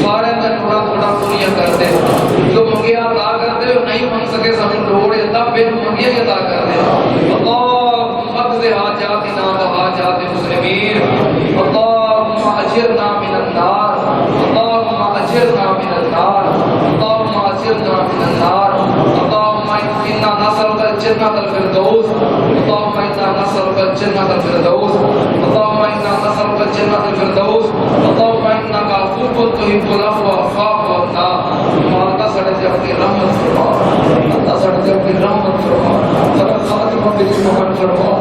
सारे दा थोड़ा थोड़ा पूरियां कर दे, जो मंगिया अता कर दे, नहीं मंग सके सानू लोड़ है अल्लाह बिन मंगिया ही अता कर दे। अल्लाह अक़ज़ि हाजातिना व हाजात मुस्लिमीन, अल्लाहुम्मा अजिरना मिनन नार, अल्लाहुम्मा अजिरना मिनन नार, अल्लाहुम्मा अजिरना मिनन नार, अल्लाहुम्मा इन्ना नसअलुका जन्नतल फिरदौस, अल्लाहुम्मा इन्ना नसअलुका जन्नतल फिरदौस, अल्लाहुम्मा इन्ना नसअलुका जन्नतल फिरदौस, अल्लाहुम्मा इन्नका अफ़ूवुन तुहिब्बुल अफ़्वा फ़अफ़ु अन्ना। माता साडे ते अपनी रहमत फरमा, अल्लाह साडे ते अपनी रहमत फरमा, साडा खात्मा बिल ईमान फरमा,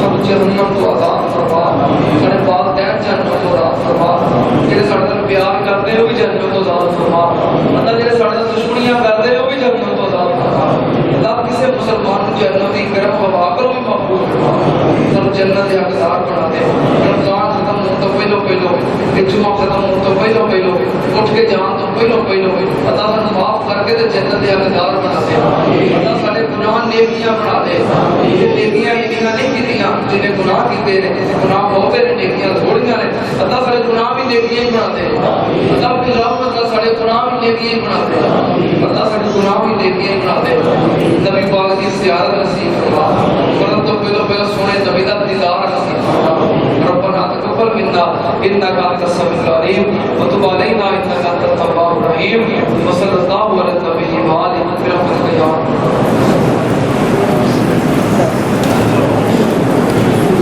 सब जन्नत तो आज़ाद फरमा, साडे वालिदैन जन्नत तो आज़ाद फरमा, जेड़े साडे नाल प्यार करदे ओ भी जन्नत तो आज़ाद फरमा। अल्लाह जेड़े साडे नाल दुश्मनियां करदे ओ भी जन्नत तो आज़ाद फरमा। अल्लाह किसी मुसलमान को जन्नत की गर्म हवा करो भी महफूज फरमा, सब जन्नत के हकदार बना दे। रमजान खत्म होने तो पहलो पहलो, जुमा खत्म होने तो पहलो पहलो, उठ के जान तो पहलो पहलो अल्लाह सानू माफ करके ते जन्नत के हकदार बना दे। अल्लाह साडे गुनाह नेकियां बना दे। ये नेकियां इन्नियां नहीं कीतियां जिन्हें गुनाह कीते ने, गुनाह बहुते ने, नेकियां थोड़ियां ने। अल्लाह साडे गुनाह भी नेकियां ही बना दे। अल्लाह अपनी रहमत नाल साडे गुनाह भी नेकियां ही बना दे। अल्लाह साडे गुनाह भी नेकियां ही बना दे। नबी पाक की ज़ियारत नसीब फरमा, मरन तो पहलो सोने नबी दा दीदार नसीब फरमा। रब्बना तक़ब्बल मिन्ना इन्नका अंतस समीउल अलीम व तुब अलैना इन्नका अंतत तव्वाबुर रहीम। व सल्लल्लाहु अला नबिय्यिना व आलिहि व रहमतिका या